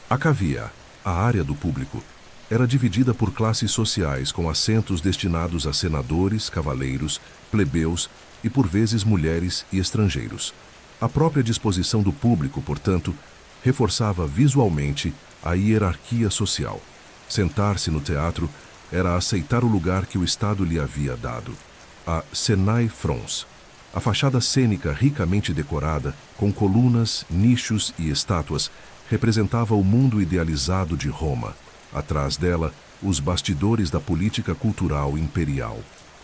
A cavea, a área do público, era dividida por classes sociais com assentos destinados a senadores, cavaleiros, plebeus e, por vezes, mulheres e estrangeiros. A própria disposição do público, portanto, reforçava visualmente a hierarquia social. Sentar-se no teatro era aceitar o lugar que o Estado lhe havia dado. A Senae Frons, a fachada cênica ricamente decorada, com colunas, nichos e estátuas, representava o mundo idealizado de Roma. Atrás dela, os bastidores da política cultural imperial.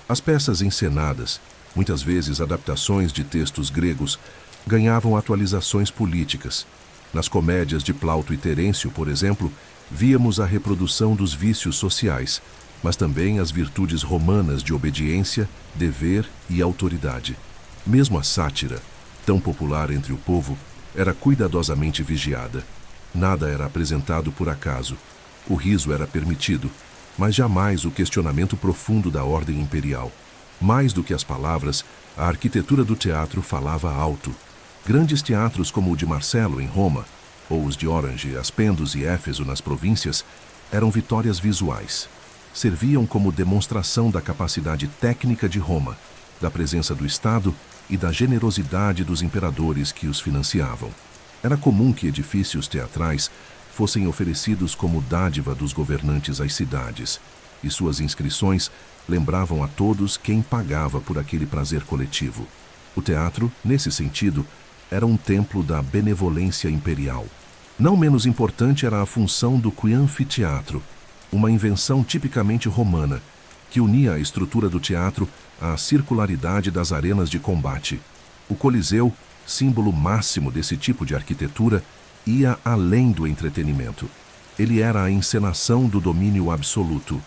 As peças encenadas, muitas vezes adaptações de textos gregos, ganhavam atualizações políticas. Nas comédias de Plauto e Terêncio, por exemplo, víamos a reprodução dos vícios sociais, mas também as virtudes romanas de obediência, dever e autoridade. Mesmo a sátira, tão popular entre o povo, era cuidadosamente vigiada. Nada era apresentado por acaso. O riso era permitido, mas jamais o questionamento profundo da ordem imperial. Mais do que as palavras, a arquitetura do teatro falava alto. Grandes teatros como o de Marcelo, em Roma, ou os de Orange, Aspendos e Éfeso, nas províncias, eram vitórias visuais. Serviam como demonstração da capacidade técnica de Roma, da presença do Estado e da generosidade dos imperadores que os financiavam. Era comum que edifícios teatrais fossem oferecidos como dádiva dos governantes às cidades, e suas inscrições lembravam a todos quem pagava por aquele prazer coletivo. O teatro, nesse sentido, era um templo da benevolência imperial. Não menos importante era a função do anfiteatro, uma invenção tipicamente romana, que unia a estrutura do teatro à circularidade das arenas de combate. O Coliseu, símbolo máximo desse tipo de arquitetura, ia além do entretenimento. Ele era a encenação do domínio absoluto.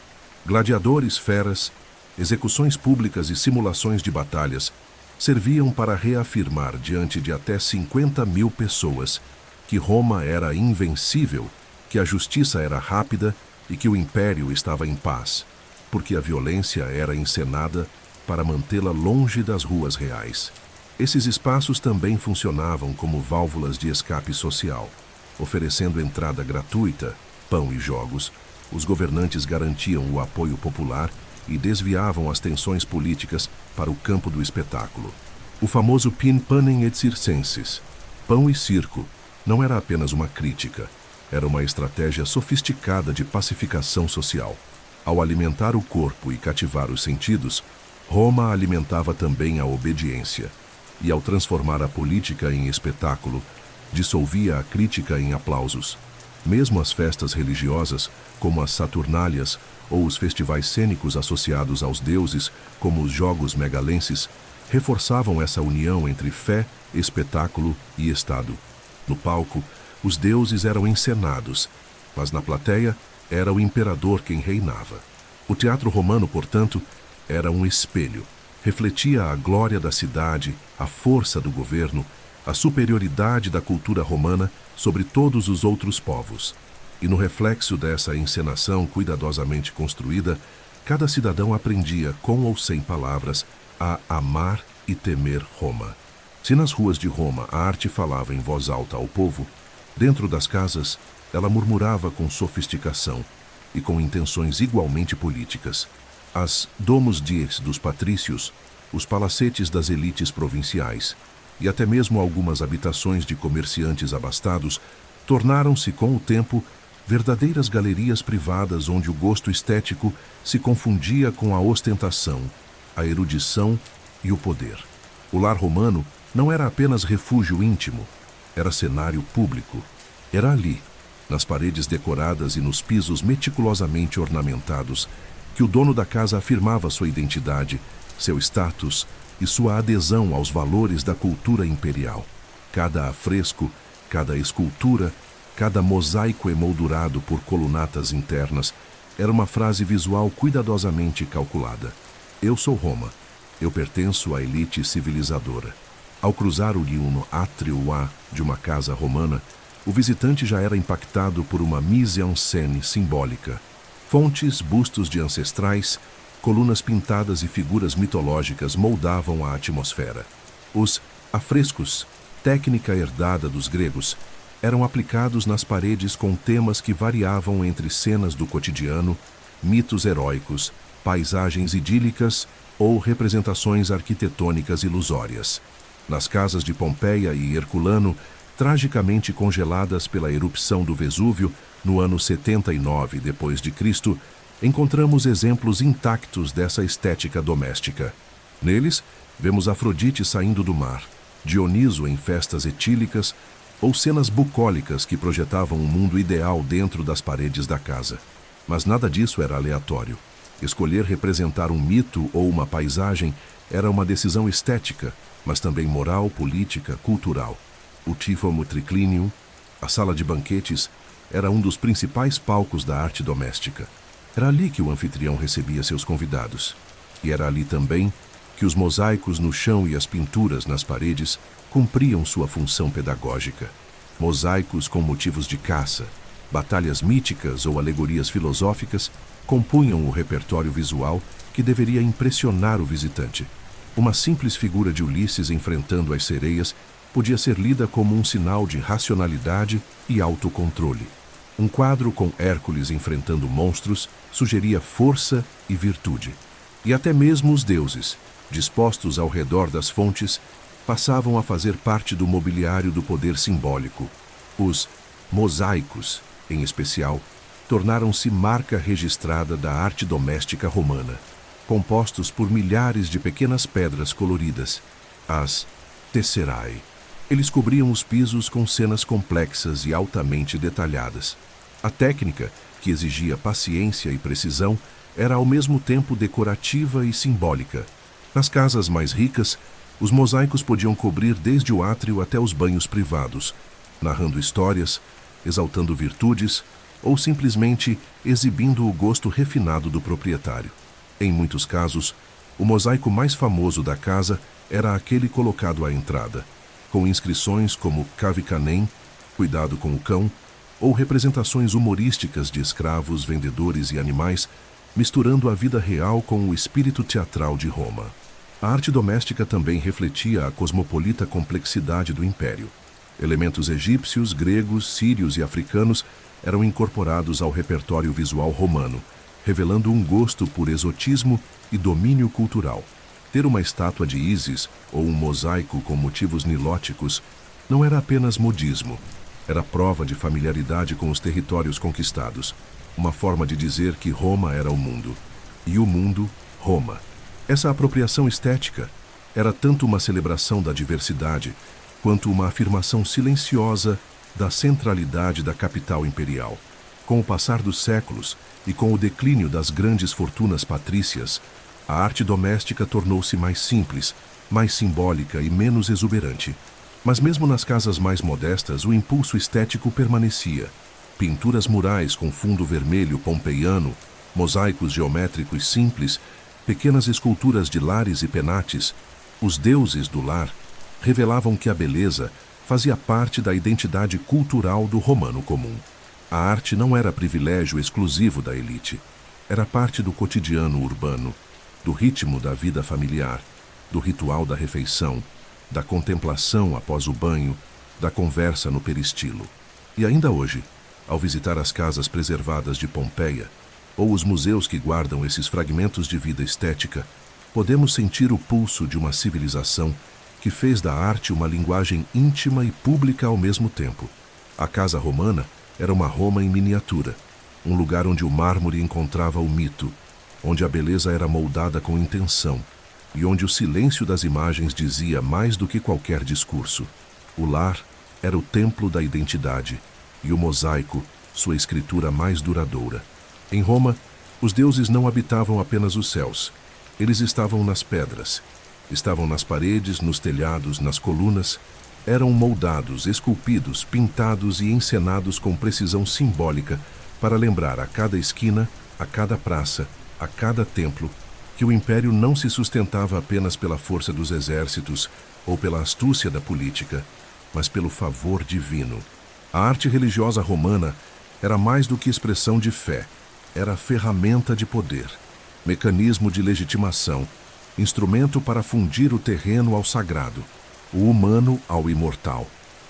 Gladiadores feras, execuções públicas e simulações de batalhas serviam para reafirmar diante de até 50.000 pessoas que Roma era invencível, que a justiça era rápida e que o império estava em paz, porque a violência era encenada para mantê-la longe das ruas reais. Esses espaços também funcionavam como válvulas de escape social. Oferecendo entrada gratuita, pão e jogos, os governantes garantiam o apoio popular e desviavam as tensões políticas para o campo do espetáculo. O famoso panem et circenses, pão e circo, não era apenas uma crítica, era uma estratégia sofisticada de pacificação social. Ao alimentar o corpo e cativar os sentidos, Roma alimentava também a obediência. E ao transformar a política em espetáculo, dissolvia a crítica em aplausos. Mesmo as festas religiosas, como as Saturnálias, ou os festivais cênicos associados aos deuses, como os Jogos Megalenses, reforçavam essa união entre fé, espetáculo e Estado. No palco, os deuses eram encenados, mas na plateia era o imperador quem reinava. O teatro romano, portanto, era um espelho. Refletia a glória da cidade, a força do governo, a superioridade da cultura romana sobre todos os outros povos. E no reflexo dessa encenação cuidadosamente construída, cada cidadão aprendia, com ou sem palavras, a amar e temer Roma. Se nas ruas de Roma a arte falava em voz alta ao povo, dentro das casas ela murmurava com sofisticação e com intenções igualmente políticas. As domus dies dos patrícios, os palacetes das elites provinciais e até mesmo algumas habitações de comerciantes abastados tornaram-se, com o tempo, verdadeiras galerias privadas onde o gosto estético se confundia com a ostentação, a erudição e o poder. O lar romano não era apenas refúgio íntimo, era cenário público. Era ali, nas paredes decoradas e nos pisos meticulosamente ornamentados, que o dono da casa afirmava sua identidade, seu status e sua adesão aos valores da cultura imperial. Cada afresco, cada escultura, cada mosaico emoldurado por colunatas internas era uma frase visual cuidadosamente calculada. Eu sou Roma. Eu pertenço à elite civilizadora. Ao cruzar o liuno átrio A de uma casa romana, o visitante já era impactado por uma mise-en-scène simbólica. Fontes, bustos de ancestrais, colunas pintadas e figuras mitológicas moldavam a atmosfera. Os afrescos, técnica herdada dos gregos, eram aplicados nas paredes com temas que variavam entre cenas do cotidiano, mitos heróicos, paisagens idílicas ou representações arquitetônicas ilusórias. Nas casas de Pompeia e Herculano, tragicamente congeladas pela erupção do Vesúvio no ano 79 d.C., encontramos exemplos intactos dessa estética doméstica. Neles, vemos Afrodite saindo do mar, Dioniso em festas etílicas ou cenas bucólicas que projetavam um mundo ideal dentro das paredes da casa. Mas nada disso era aleatório. Escolher representar um mito ou uma paisagem era uma decisão estética, mas também moral, política, cultural. O Tifo Triclinium, a sala de banquetes, era um dos principais palcos da arte doméstica. Era ali que o anfitrião recebia seus convidados. E era ali também que os mosaicos no chão e as pinturas nas paredes cumpriam sua função pedagógica. Mosaicos com motivos de caça, batalhas míticas ou alegorias filosóficas compunham o repertório visual que deveria impressionar o visitante. Uma simples figura de Ulisses enfrentando as sereias podia ser lida como um sinal de racionalidade e autocontrole. Um quadro com Hércules enfrentando monstros sugeria força e virtude. E até mesmo os deuses, dispostos ao redor das fontes, passavam a fazer parte do mobiliário do poder simbólico. Os mosaicos, em especial, tornaram-se marca registrada da arte doméstica romana, compostos por milhares de pequenas pedras coloridas, as tesserae. Eles cobriam os pisos com cenas complexas e altamente detalhadas. A técnica, que exigia paciência e precisão, era ao mesmo tempo decorativa e simbólica. Nas casas mais ricas, os mosaicos podiam cobrir desde o átrio até os banhos privados, narrando histórias, exaltando virtudes ou simplesmente exibindo o gosto refinado do proprietário. Em muitos casos, o mosaico mais famoso da casa era aquele colocado à entrada, com inscrições como Cave Canem, cuidado com o cão, ou representações humorísticas de escravos, vendedores e animais, misturando a vida real com o espírito teatral de Roma. A arte doméstica também refletia a cosmopolita complexidade do império. Elementos egípcios, gregos, sírios e africanos eram incorporados ao repertório visual romano, revelando um gosto por exotismo e domínio cultural. Ter uma estátua de Ísis ou um mosaico com motivos nilóticos não era apenas modismo, era prova de familiaridade com os territórios conquistados, uma forma de dizer que Roma era o mundo, e o mundo, Roma. Essa apropriação estética era tanto uma celebração da diversidade, quanto uma afirmação silenciosa da centralidade da capital imperial. Com o passar dos séculos e com o declínio das grandes fortunas patrícias, a arte doméstica tornou-se mais simples, mais simbólica e menos exuberante. Mas mesmo nas casas mais modestas, o impulso estético permanecia. Pinturas murais com fundo vermelho pompeiano, mosaicos geométricos simples, pequenas esculturas de lares e penates, os deuses do lar, revelavam que a beleza fazia parte da identidade cultural do romano comum. A arte não era privilégio exclusivo da elite. Era parte do cotidiano urbano, do ritmo da vida familiar, do ritual da refeição, da contemplação após o banho, da conversa no peristilo. E ainda hoje, ao visitar as casas preservadas de Pompeia, ou os museus que guardam esses fragmentos de vida estética, podemos sentir o pulso de uma civilização que fez da arte uma linguagem íntima e pública ao mesmo tempo. A casa romana era uma Roma em miniatura, um lugar onde o mármore encontrava o mito, onde a beleza era moldada com intenção e onde o silêncio das imagens dizia mais do que qualquer discurso. O lar era o templo da identidade e o mosaico, sua escritura mais duradoura. Em Roma, os deuses não habitavam apenas os céus. Eles estavam nas pedras, estavam nas paredes, nos telhados, nas colunas. Eram moldados, esculpidos, pintados e encenados com precisão simbólica para lembrar a cada esquina, a cada praça, a cada templo, que o império não se sustentava apenas pela força dos exércitos ou pela astúcia da política, mas pelo favor divino. A arte religiosa romana era mais do que expressão de fé, era ferramenta de poder, mecanismo de legitimação, instrumento para fundir o terreno ao sagrado, o humano ao imortal.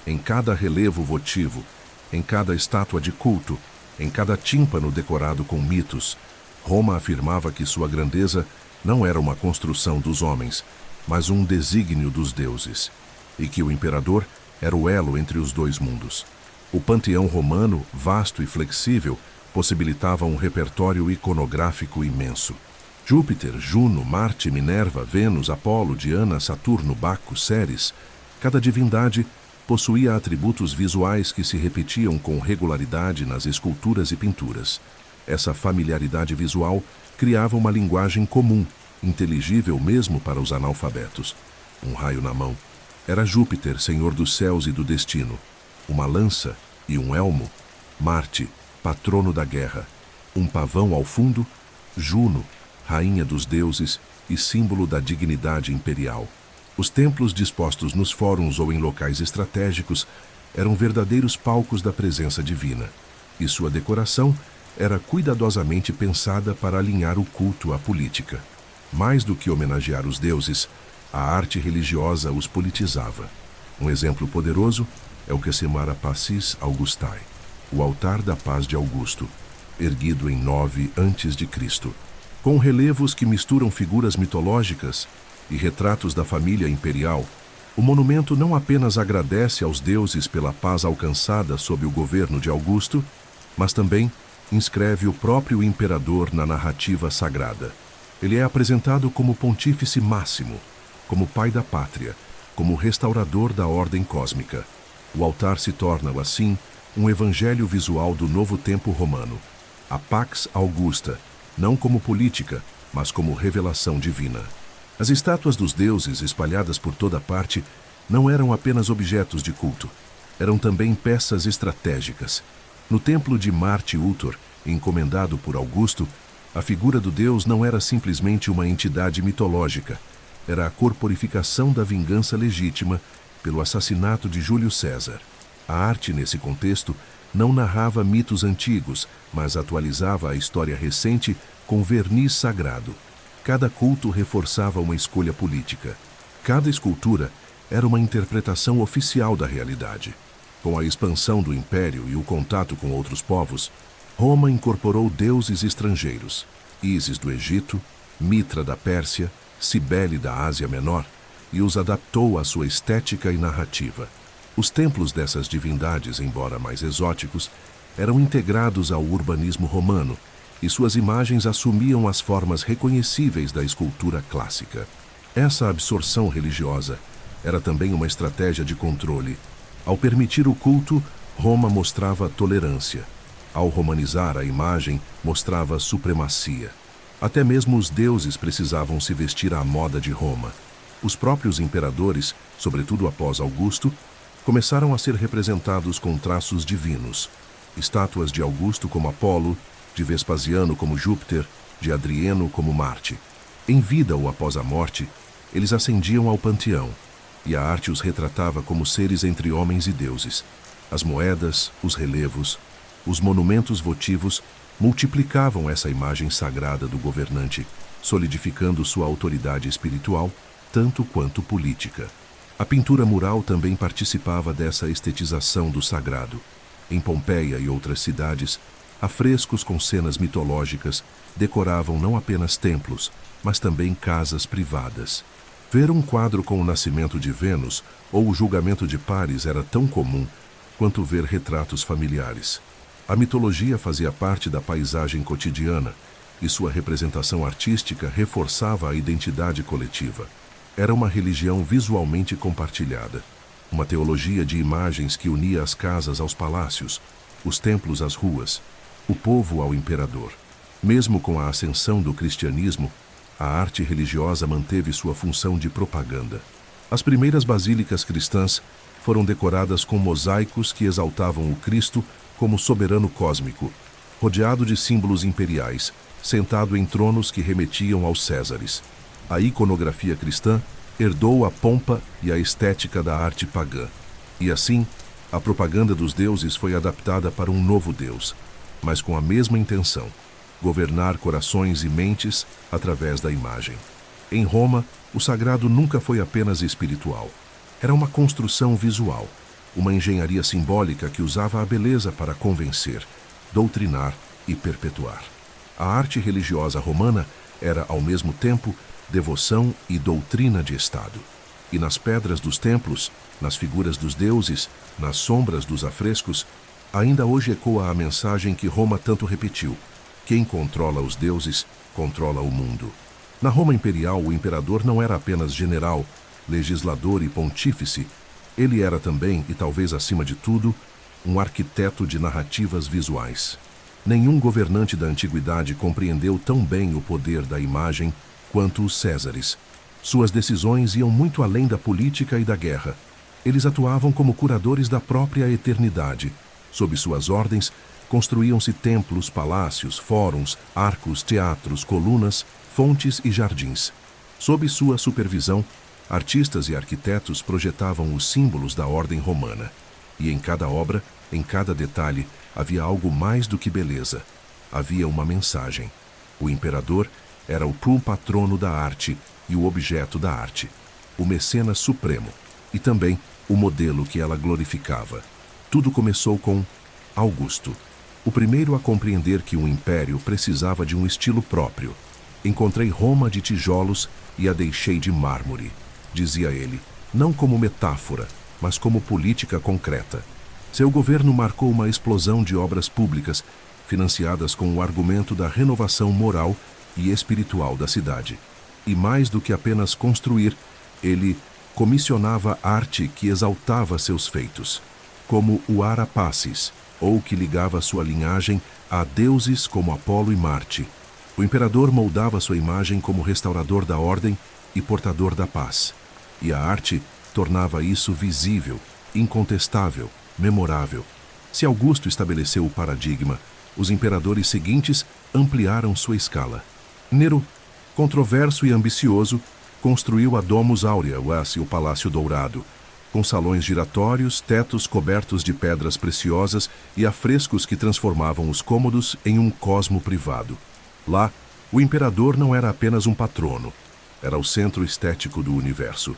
Em cada relevo votivo, em cada estátua de culto, em cada tímpano decorado com mitos, Roma afirmava que sua grandeza não era uma construção dos homens, mas um desígnio dos deuses, e que o imperador era o elo entre os dois mundos. O panteão romano, vasto e flexível, possibilitava um repertório iconográfico imenso. Júpiter, Juno, Marte, Minerva, Vênus, Apolo, Diana, Saturno, Baco, Ceres, cada divindade possuía atributos visuais que se repetiam com regularidade nas esculturas e pinturas. Essa familiaridade visual criava uma linguagem comum, inteligível mesmo para os analfabetos. Um raio na mão era Júpiter, senhor dos céus e do destino. Uma lança e um elmo, Marte, patrono da guerra. Um pavão ao fundo, Juno, rainha dos deuses e símbolo da dignidade imperial. Os templos dispostos nos fóruns ou em locais estratégicos eram verdadeiros palcos da presença divina, e sua decoração era cuidadosamente pensada para alinhar o culto à política. Mais do que homenagear os deuses, a arte religiosa os politizava. Um exemplo poderoso é o Casemara Passis Augustae, o altar da paz de Augusto, erguido em 9 a.C. Com relevos que misturam figuras mitológicas e retratos da família imperial, o monumento não apenas agradece aos deuses pela paz alcançada sob o governo de Augusto, mas também inscreve o próprio imperador na narrativa sagrada. Ele é apresentado como pontífice máximo, como pai da pátria, como restaurador da ordem cósmica. O altar se torna, assim, um evangelho visual do novo tempo romano, a Pax Augusta, não como política, mas como revelação divina. As estátuas dos deuses espalhadas por toda parte não eram apenas objetos de culto, eram também peças estratégicas. No templo de Marte Ultor, encomendado por Augusto, a figura do deus não era simplesmente uma entidade mitológica, era a corporificação da vingança legítima pelo assassinato de Júlio César. A arte, nesse contexto, não narrava mitos antigos, mas atualizava a história recente com verniz sagrado. Cada culto reforçava uma escolha política. Cada escultura era uma interpretação oficial da realidade. Com a expansão do império e o contato com outros povos, Roma incorporou deuses estrangeiros, Ísis do Egito, Mitra da Pérsia, Cibele da Ásia Menor, e os adaptou à sua estética e narrativa. Os templos dessas divindades, embora mais exóticos, eram integrados ao urbanismo romano, e suas imagens assumiam as formas reconhecíveis da escultura clássica. Essa absorção religiosa era também uma estratégia de controle. Ao permitir o culto, Roma mostrava tolerância. Ao romanizar a imagem, mostrava supremacia. Até mesmo os deuses precisavam se vestir à moda de Roma. Os próprios imperadores, sobretudo após Augusto, começaram a ser representados com traços divinos. Estátuas de Augusto como Apolo, de Vespasiano como Júpiter, de Adriano como Marte. Em vida ou após a morte, eles ascendiam ao panteão, e a arte os retratava como seres entre homens e deuses. As moedas, os relevos, os monumentos votivos multiplicavam essa imagem sagrada do governante, solidificando sua autoridade espiritual, tanto quanto política. A pintura mural também participava dessa estetização do sagrado. Em Pompeia e outras cidades, afrescos com cenas mitológicas decoravam não apenas templos, mas também casas privadas. Ver um quadro com o nascimento de Vênus ou o julgamento de Paris era tão comum quanto ver retratos familiares. A mitologia fazia parte da paisagem cotidiana e sua representação artística reforçava a identidade coletiva. Era uma religião visualmente compartilhada, uma teologia de imagens que unia as casas aos palácios, os templos às ruas, o povo ao imperador. Mesmo com a ascensão do cristianismo, a arte religiosa manteve sua função de propaganda. As primeiras basílicas cristãs foram decoradas com mosaicos que exaltavam o Cristo como soberano cósmico, rodeado de símbolos imperiais, sentado em tronos que remetiam aos Césares. A iconografia cristã herdou a pompa e a estética da arte pagã. E assim, a propaganda dos deuses foi adaptada para um novo Deus, mas com a mesma intenção: governar corações e mentes através da imagem. Em Roma, o sagrado nunca foi apenas espiritual. Era uma construção visual, uma engenharia simbólica que usava a beleza para convencer, doutrinar e perpetuar. A arte religiosa romana era, ao mesmo tempo, devoção e doutrina de Estado. E nas pedras dos templos, nas figuras dos deuses, nas sombras dos afrescos, ainda hoje ecoa a mensagem que Roma tanto repetiu: quem controla os deuses, controla o mundo. Na Roma imperial, o imperador não era apenas general, legislador e pontífice, ele era também, e talvez acima de tudo, um arquiteto de narrativas visuais. Nenhum governante da antiguidade compreendeu tão bem o poder da imagem quanto os Césares. Suas decisões iam muito além da política e da guerra. Eles atuavam como curadores da própria eternidade. Sob suas ordens, construíam-se templos, palácios, fóruns, arcos, teatros, colunas, fontes e jardins. Sob sua supervisão, artistas e arquitetos projetavam os símbolos da ordem romana. E em cada obra, em cada detalhe, havia algo mais do que beleza. Havia uma mensagem. O imperador era o patrono da arte e o objeto da arte, o mecenas supremo, e também o modelo que ela glorificava. Tudo começou com Augusto, o primeiro a compreender que um império precisava de um estilo próprio. Encontrei Roma de tijolos e a deixei de mármore, dizia ele, não como metáfora, mas como política concreta. Seu governo marcou uma explosão de obras públicas, financiadas com o argumento da renovação moral e espiritual da cidade. E mais do que apenas construir, ele comissionava arte que exaltava seus feitos, como o Ara Pacis, ou que ligava sua linhagem a deuses como Apolo e Marte. O imperador moldava sua imagem como restaurador da ordem e portador da paz. E a arte tornava isso visível, incontestável, memorável. Se Augusto estabeleceu o paradigma, os imperadores seguintes ampliaram sua escala. Nero, controverso e ambicioso, construiu a Domus Aurea, o Palácio Dourado, com salões giratórios, tetos cobertos de pedras preciosas e afrescos que transformavam os cômodos em um cosmo privado. Lá, o imperador não era apenas um patrono, era o centro estético do universo.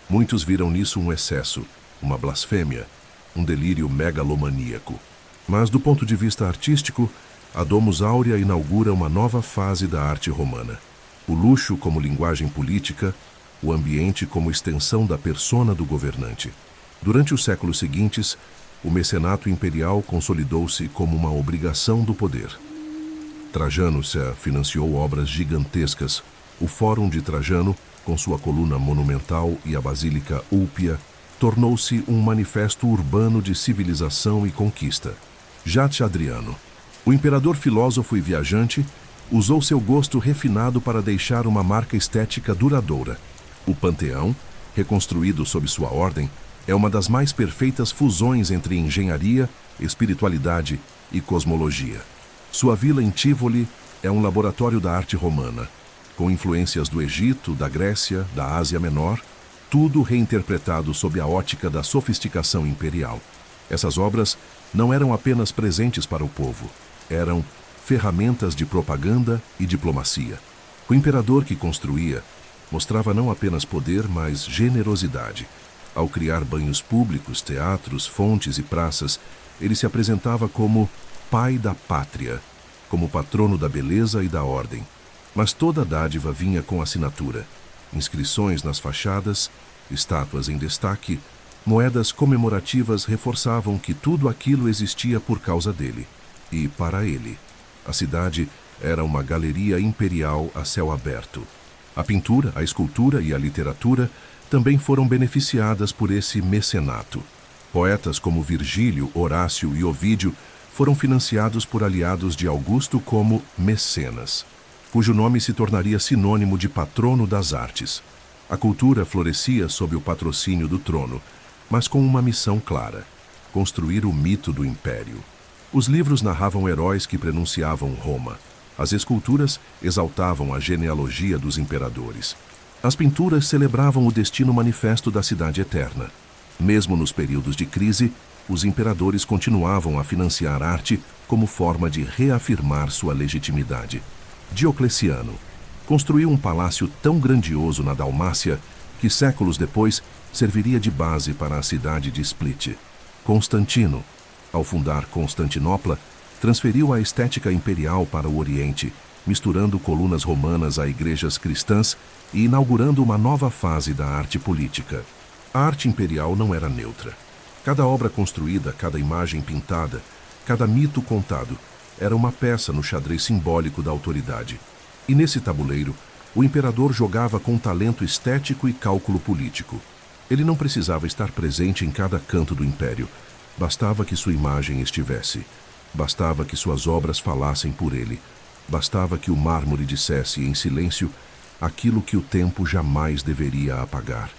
Muitos viram nisso um excesso, uma blasfêmia, um delírio megalomaníaco. Mas, do ponto de vista artístico, a Domus Aurea inaugura uma nova fase da arte romana. O luxo como linguagem política, o ambiente como extensão da persona do governante. Durante os séculos seguintes, o mecenato imperial consolidou-se como uma obrigação do poder. Trajano financiou obras gigantescas. O Fórum de Trajano, com sua coluna monumental, e a Basílica Úlpia, tornou-se um manifesto urbano de civilização e conquista. Já Hadriano, o imperador filósofo e viajante, usou seu gosto refinado para deixar uma marca estética duradoura. O Panteão, reconstruído sob sua ordem, é uma das mais perfeitas fusões entre engenharia, espiritualidade e cosmologia. Sua vila em Tivoli é um laboratório da arte romana, com influências do Egito, da Grécia, da Ásia Menor, tudo reinterpretado sob a ótica da sofisticação imperial. Essas obras não eram apenas presentes para o povo, eram ferramentas de propaganda e diplomacia. O imperador que construía mostrava não apenas poder, mas generosidade. Ao criar banhos públicos, teatros, fontes e praças, ele se apresentava como pai da pátria, como patrono da beleza e da ordem. Mas toda dádiva vinha com assinatura, inscrições nas fachadas, estátuas em destaque, moedas comemorativas reforçavam que tudo aquilo existia por causa dele e para ele. A cidade era uma galeria imperial a céu aberto. A pintura, a escultura e a literatura também foram beneficiadas por esse mecenato. Poetas como Virgílio, Horácio e Ovídio foram financiados por aliados de Augusto como mecenas, cujo nome se tornaria sinônimo de patrono das artes. A cultura florescia sob o patrocínio do trono, mas com uma missão clara: construir o mito do império. Os livros narravam heróis que prenunciavam Roma. As esculturas exaltavam a genealogia dos imperadores. As pinturas celebravam o destino manifesto da cidade eterna. Mesmo nos períodos de crise, os imperadores continuavam a financiar arte como forma de reafirmar sua legitimidade. Diocleciano construiu um palácio tão grandioso na Dalmácia que séculos depois serviria de base para a cidade de Split. Constantino, ao fundar Constantinopla, transferiu a estética imperial para o Oriente, misturando colunas romanas a igrejas cristãs e inaugurando uma nova fase da arte política. A arte imperial não era neutra. Cada obra construída, cada imagem pintada, cada mito contado, era uma peça no xadrez simbólico da autoridade. E nesse tabuleiro, o imperador jogava com talento estético e cálculo político. Ele não precisava estar presente em cada canto do império. Bastava que sua imagem estivesse. Bastava que suas obras falassem por ele. Bastava que o mármore dissesse em silêncio aquilo que o tempo jamais deveria apagar.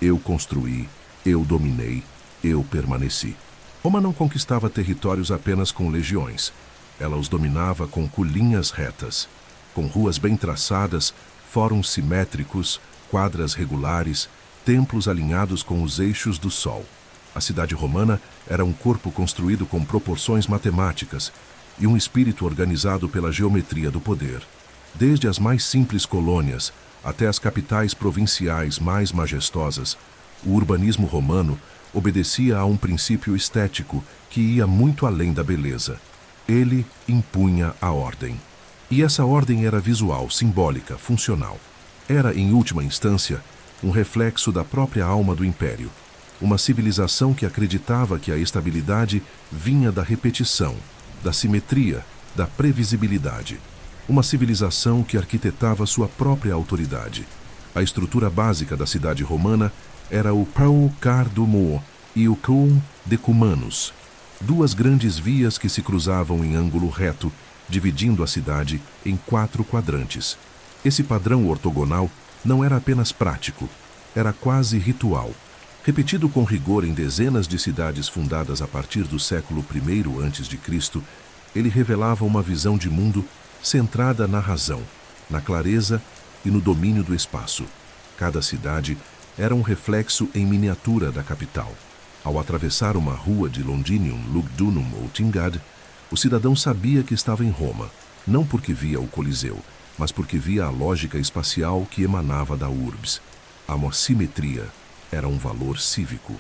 Eu construí, eu dominei, eu permaneci. Roma não conquistava territórios apenas com legiões. Ela os dominava com colinhas retas, com ruas bem traçadas, fóruns simétricos, quadras regulares, templos alinhados com os eixos do sol. A cidade romana era um corpo construído com proporções matemáticas e um espírito organizado pela geometria do poder. Desde as mais simples colônias até as capitais provinciais mais majestosas, o urbanismo romano obedecia a um princípio estético que ia muito além da beleza. Ele impunha a ordem. E essa ordem era visual, simbólica, funcional. Era, em última instância, um reflexo da própria alma do império. Uma civilização que acreditava que a estabilidade vinha da repetição, da simetria, da previsibilidade. Uma civilização que arquitetava sua própria autoridade. A estrutura básica da cidade romana era o Pau Cardumo e o Cum Decumanus, duas grandes vias que se cruzavam em ângulo reto, dividindo a cidade em 4 quadrantes. Esse padrão ortogonal não era apenas prático, era quase ritual. Repetido com rigor em dezenas de cidades fundadas a partir do século I a.C., ele revelava uma visão de mundo centrada na razão, na clareza e no domínio do espaço. Cada cidade era um reflexo em miniatura da capital. Ao atravessar uma rua de Londinium, Lugdunum ou Tingad, o cidadão sabia que estava em Roma, não porque via o Coliseu, mas porque via a lógica espacial que emanava da urbs. A simetria era um valor cívico.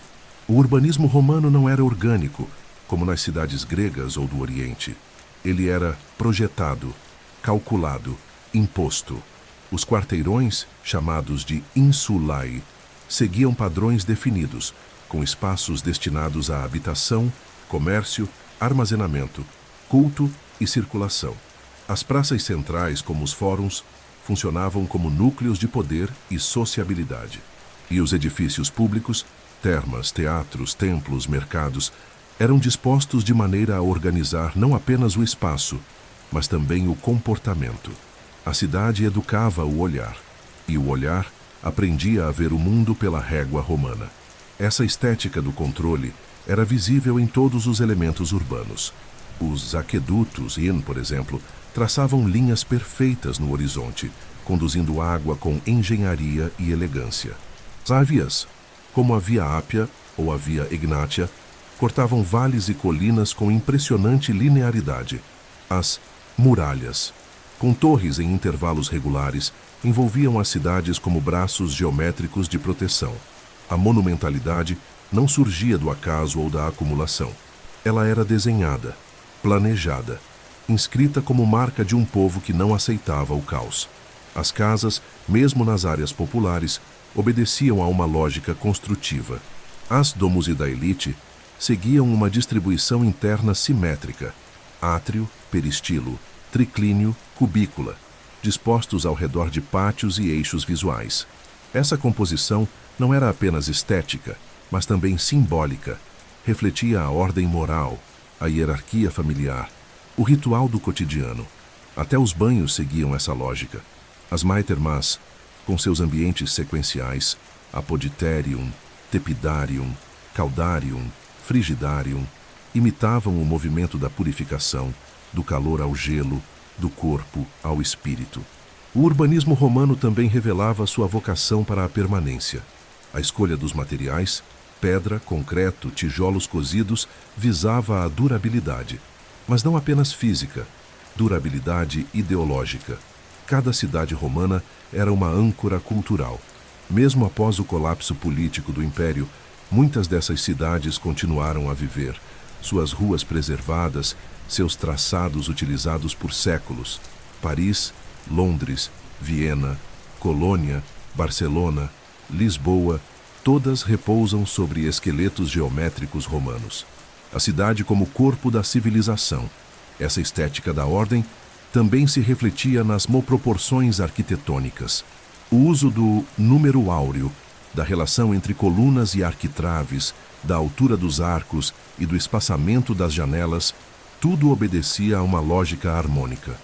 O urbanismo romano não era orgânico, como nas cidades gregas ou do Oriente. Ele era projetado, calculado, imposto. Os quarteirões, chamados de insulae, seguiam padrões definidos, com espaços destinados à habitação, comércio, armazenamento, culto e circulação. As praças centrais, como os fóruns, funcionavam como núcleos de poder e sociabilidade. E os edifícios públicos, termas, teatros, templos, mercados, eram dispostos de maneira a organizar não apenas o espaço, mas também o comportamento. A cidade educava o olhar, e o olhar aprendia a ver o mundo pela régua romana. Essa estética do controle era visível em todos os elementos urbanos. Os aquedutos, por exemplo, traçavam linhas perfeitas no horizonte, conduzindo água com engenharia e elegância. As vias, como a Via Ápia ou a Via Egnatia, cortavam vales e colinas com impressionante linearidade. As muralhas, com torres em intervalos regulares, envolviam as cidades como braços geométricos de proteção. A monumentalidade não surgia do acaso ou da acumulação. Ela era desenhada, planejada, inscrita como marca de um povo que não aceitava o caos. As casas, mesmo nas áreas populares, obedeciam a uma lógica construtiva. As domus da elite seguiam uma distribuição interna simétrica: átrio, peristilo, triclínio, cubícula, dispostos ao redor de pátios e eixos visuais. Essa composição não era apenas estética, mas também simbólica. Refletia a ordem moral, a hierarquia familiar, o ritual do cotidiano. Até os banhos seguiam essa lógica. As maitermas, com seus ambientes sequenciais, apoditerium, tepidarium, caudarium, frigidarium, imitavam o movimento da purificação, do calor ao gelo, do corpo ao espírito. O urbanismo romano também revelava sua vocação para a permanência. A escolha dos materiais, pedra, concreto, tijolos cozidos, visava a durabilidade. Mas não apenas física, durabilidade ideológica. Cada cidade romana era uma âncora cultural. Mesmo após o colapso político do Império, muitas dessas cidades continuaram a viver, suas ruas preservadas, seus traçados utilizados por séculos. Paris, Londres, Viena, Colônia, Barcelona, Lisboa, todas repousam sobre esqueletos geométricos romanos. A cidade como corpo da civilização. Essa estética da ordem também se refletia nas proporções arquitetônicas. O uso do número áureo, da relação entre colunas e arquitraves, da altura dos arcos e do espaçamento das janelas, tudo obedecia a uma lógica harmônica.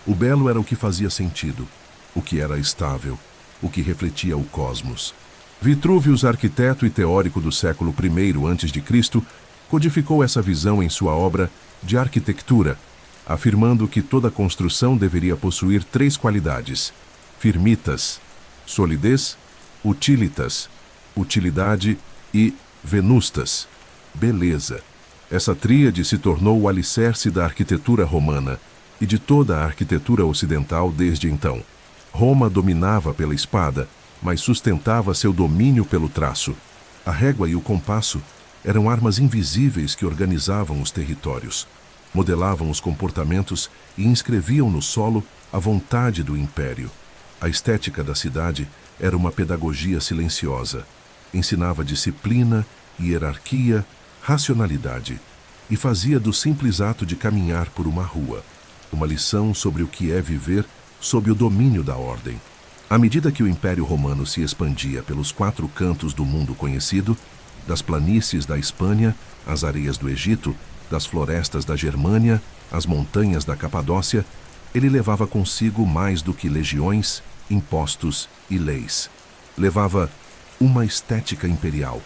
O belo era o que fazia sentido, o que era estável, o que refletia o cosmos. Vitrúvio, arquiteto e teórico do século I a.C., codificou essa visão em sua obra De Arquitectura, afirmando que toda construção deveria possuir 3 qualidades: firmitas, solidez, utilitas, utilidade e venustas, beleza. Essa tríade se tornou o alicerce da arquitetura romana e de toda a arquitetura ocidental desde então. Roma dominava pela espada, mas sustentava seu domínio pelo traço. A régua e o compasso eram armas invisíveis que organizavam os territórios. modelavam os comportamentos e inscreviam no solo a vontade do império. A estética da cidade era uma pedagogia silenciosa. Ensinava disciplina, hierarquia, racionalidade e fazia do simples ato de caminhar por uma rua uma lição sobre o que é viver sob o domínio da ordem. À medida que o Império Romano se expandia pelos 4 cantos do mundo conhecido, das planícies da Espanha, às areias do Egito, das florestas da Germânia, às montanhas da Capadócia, ele levava consigo mais do que legiões, impostos e leis. Levava uma estética imperial,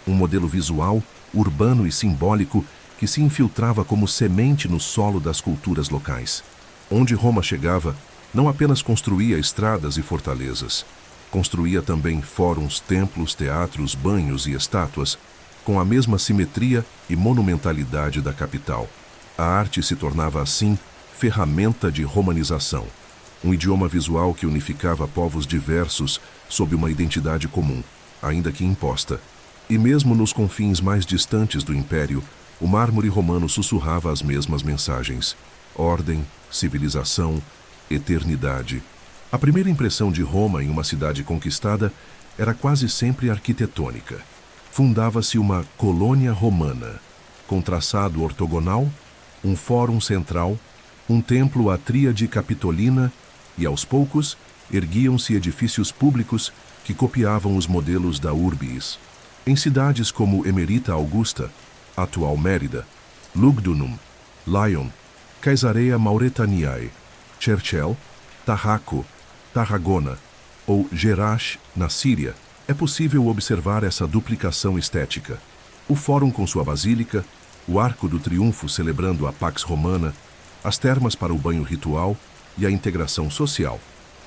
um modelo visual, urbano e simbólico que se infiltrava como semente no solo das culturas locais. Onde Roma chegava, não apenas construía estradas e fortalezas, construía também fóruns, templos, teatros, banhos e estátuas, com a mesma simetria e monumentalidade da capital. A arte se tornava, assim, ferramenta de romanização, um idioma visual que unificava povos diversos sob uma identidade comum, ainda que imposta. E mesmo nos confins mais distantes do império, o mármore romano sussurrava as mesmas mensagens: ordem, civilização, eternidade. A primeira impressão de Roma em uma cidade conquistada era quase sempre arquitetônica. Fundava-se uma colônia romana, com traçado ortogonal, um fórum central, um templo à tríade capitolina e, aos poucos, erguiam-se edifícios públicos que copiavam os modelos da Urbis. Em cidades como Emerita Augusta, atual Mérida, Lugdunum, Lyon, Caesarea Mauretaniae, Cherchel, Tarraco, Tarragona ou Jerash, na Síria, é possível observar essa duplicação estética. O Fórum com sua basílica, o Arco do Triunfo celebrando a Pax Romana, as termas para o banho ritual e a integração social.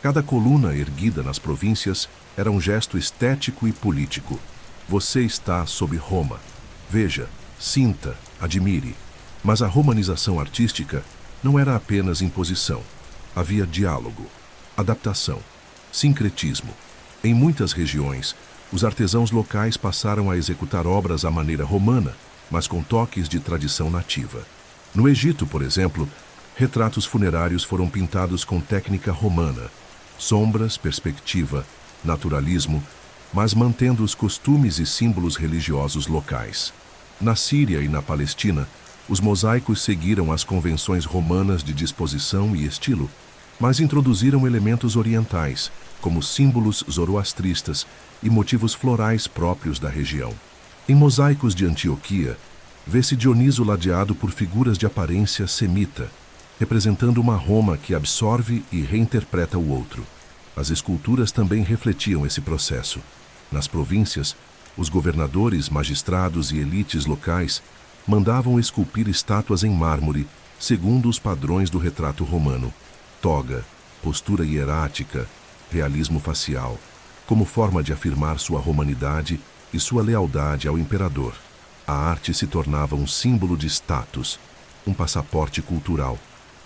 Cada coluna erguida nas províncias era um gesto estético e político. Você está sob Roma. Veja, sinta, admire. Mas a romanização artística não era apenas imposição. Havia diálogo, adaptação, sincretismo. Em muitas regiões, os artesãos locais passaram a executar obras à maneira romana, mas com toques de tradição nativa. No Egito, por exemplo, retratos funerários foram pintados com técnica romana, sombras, perspectiva, naturalismo, mas mantendo os costumes e símbolos religiosos locais. Na Síria e na Palestina, os mosaicos seguiram as convenções romanas de disposição e estilo, mas introduziram elementos orientais, como símbolos zoroastristas e motivos florais próprios da região. Em mosaicos de Antioquia, vê-se Dioniso ladeado por figuras de aparência semita, representando uma Roma que absorve e reinterpreta o outro. As esculturas também refletiam esse processo. Nas províncias, os governadores, magistrados e elites locais mandavam esculpir estátuas em mármore, segundo os padrões do retrato romano: toga, postura hierática, realismo facial, como forma de afirmar sua romanidade e sua lealdade ao imperador. A arte se tornava um símbolo de status, um passaporte cultural.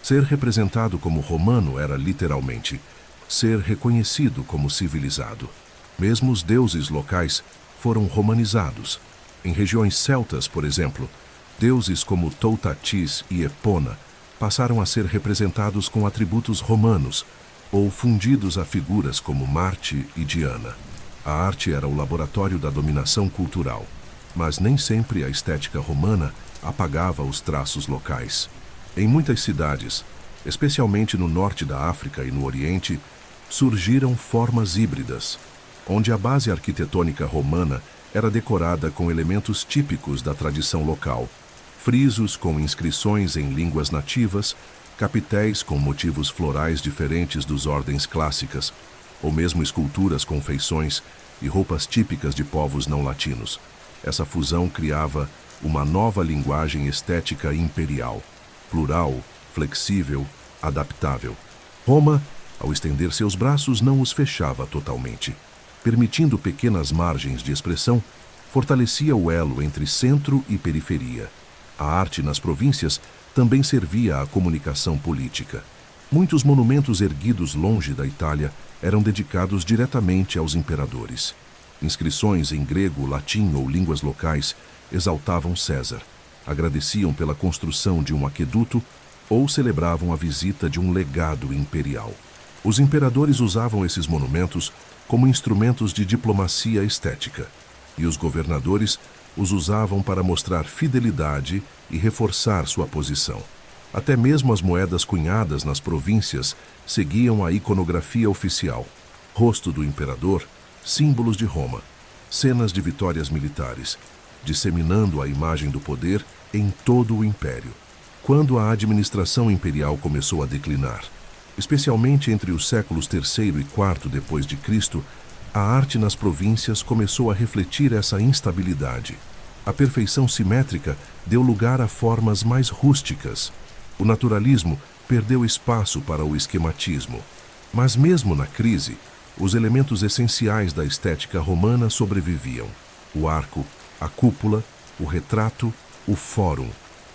Ser representado como romano era, literalmente, ser reconhecido como civilizado. Mesmo os deuses locais foram romanizados. Em regiões celtas, por exemplo, deuses como Toutatis e Epona passaram a ser representados com atributos romanos ou fundidos a figuras como Marte e Diana. A arte era o laboratório da dominação cultural, mas nem sempre a estética romana apagava os traços locais. Em muitas cidades, especialmente no norte da África e no Oriente, surgiram formas híbridas, onde a base arquitetônica romana era decorada com elementos típicos da tradição local: frisos com inscrições em línguas nativas, capitéis com motivos florais diferentes dos ordens clássicas, ou mesmo esculturas com feições e roupas típicas de povos não latinos. Essa fusão criava uma nova linguagem estética imperial, plural, flexível, adaptável. Roma, ao estender seus braços, não os fechava totalmente. Permitindo pequenas margens de expressão, fortalecia o elo entre centro e periferia. A arte nas províncias também servia à comunicação política. Muitos monumentos erguidos longe da Itália eram dedicados diretamente aos imperadores. Inscrições em grego, latim ou línguas locais exaltavam César. agradeciam pela construção de um aqueduto ou celebravam a visita de um legado imperial. Os imperadores usavam esses monumentos como instrumentos de diplomacia estética, e os governadores os usavam para mostrar fidelidade e reforçar sua posição. Até mesmo as moedas cunhadas nas províncias seguiam a iconografia oficial: rosto do imperador, símbolos de Roma, cenas de vitórias militares, disseminando a imagem do poder em todo o império. Quando a administração imperial começou a declinar, especialmente entre os séculos III e IV depois de Cristo, a arte nas províncias começou a refletir essa instabilidade. A perfeição simétrica deu lugar a formas mais rústicas. O naturalismo perdeu espaço para o esquematismo. Mas mesmo na crise, os elementos essenciais da estética romana sobreviviam: o arco, a cúpula, o retrato, o fórum.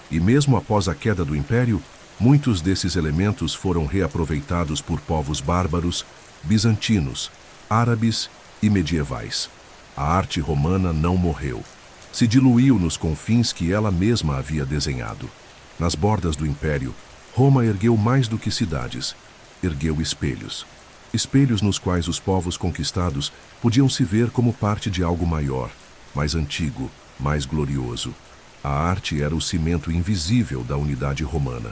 E mesmo após a queda do império, muitos desses elementos foram reaproveitados por povos bárbaros, bizantinos, árabes e medievais. A arte romana não morreu. Se diluiu nos confins que ela mesma havia desenhado. Nas bordas do império, Roma ergueu mais do que cidades. Ergueu espelhos. Espelhos nos quais os povos conquistados podiam se ver como parte de algo maior, mais antigo, mais glorioso. A arte era o cimento invisível da unidade romana.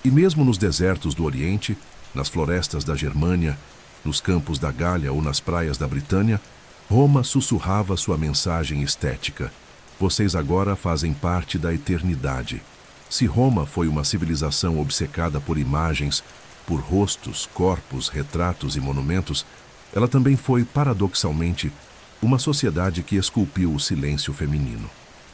E mesmo nos desertos do Oriente, nas florestas da Germânia, nos campos da Gália ou nas praias da Britânia, Roma sussurrava sua mensagem estética: vocês agora fazem parte da eternidade. Se Roma foi uma civilização obcecada por imagens, por rostos, corpos, retratos e monumentos, ela também foi, paradoxalmente, uma sociedade que esculpiu o silêncio feminino.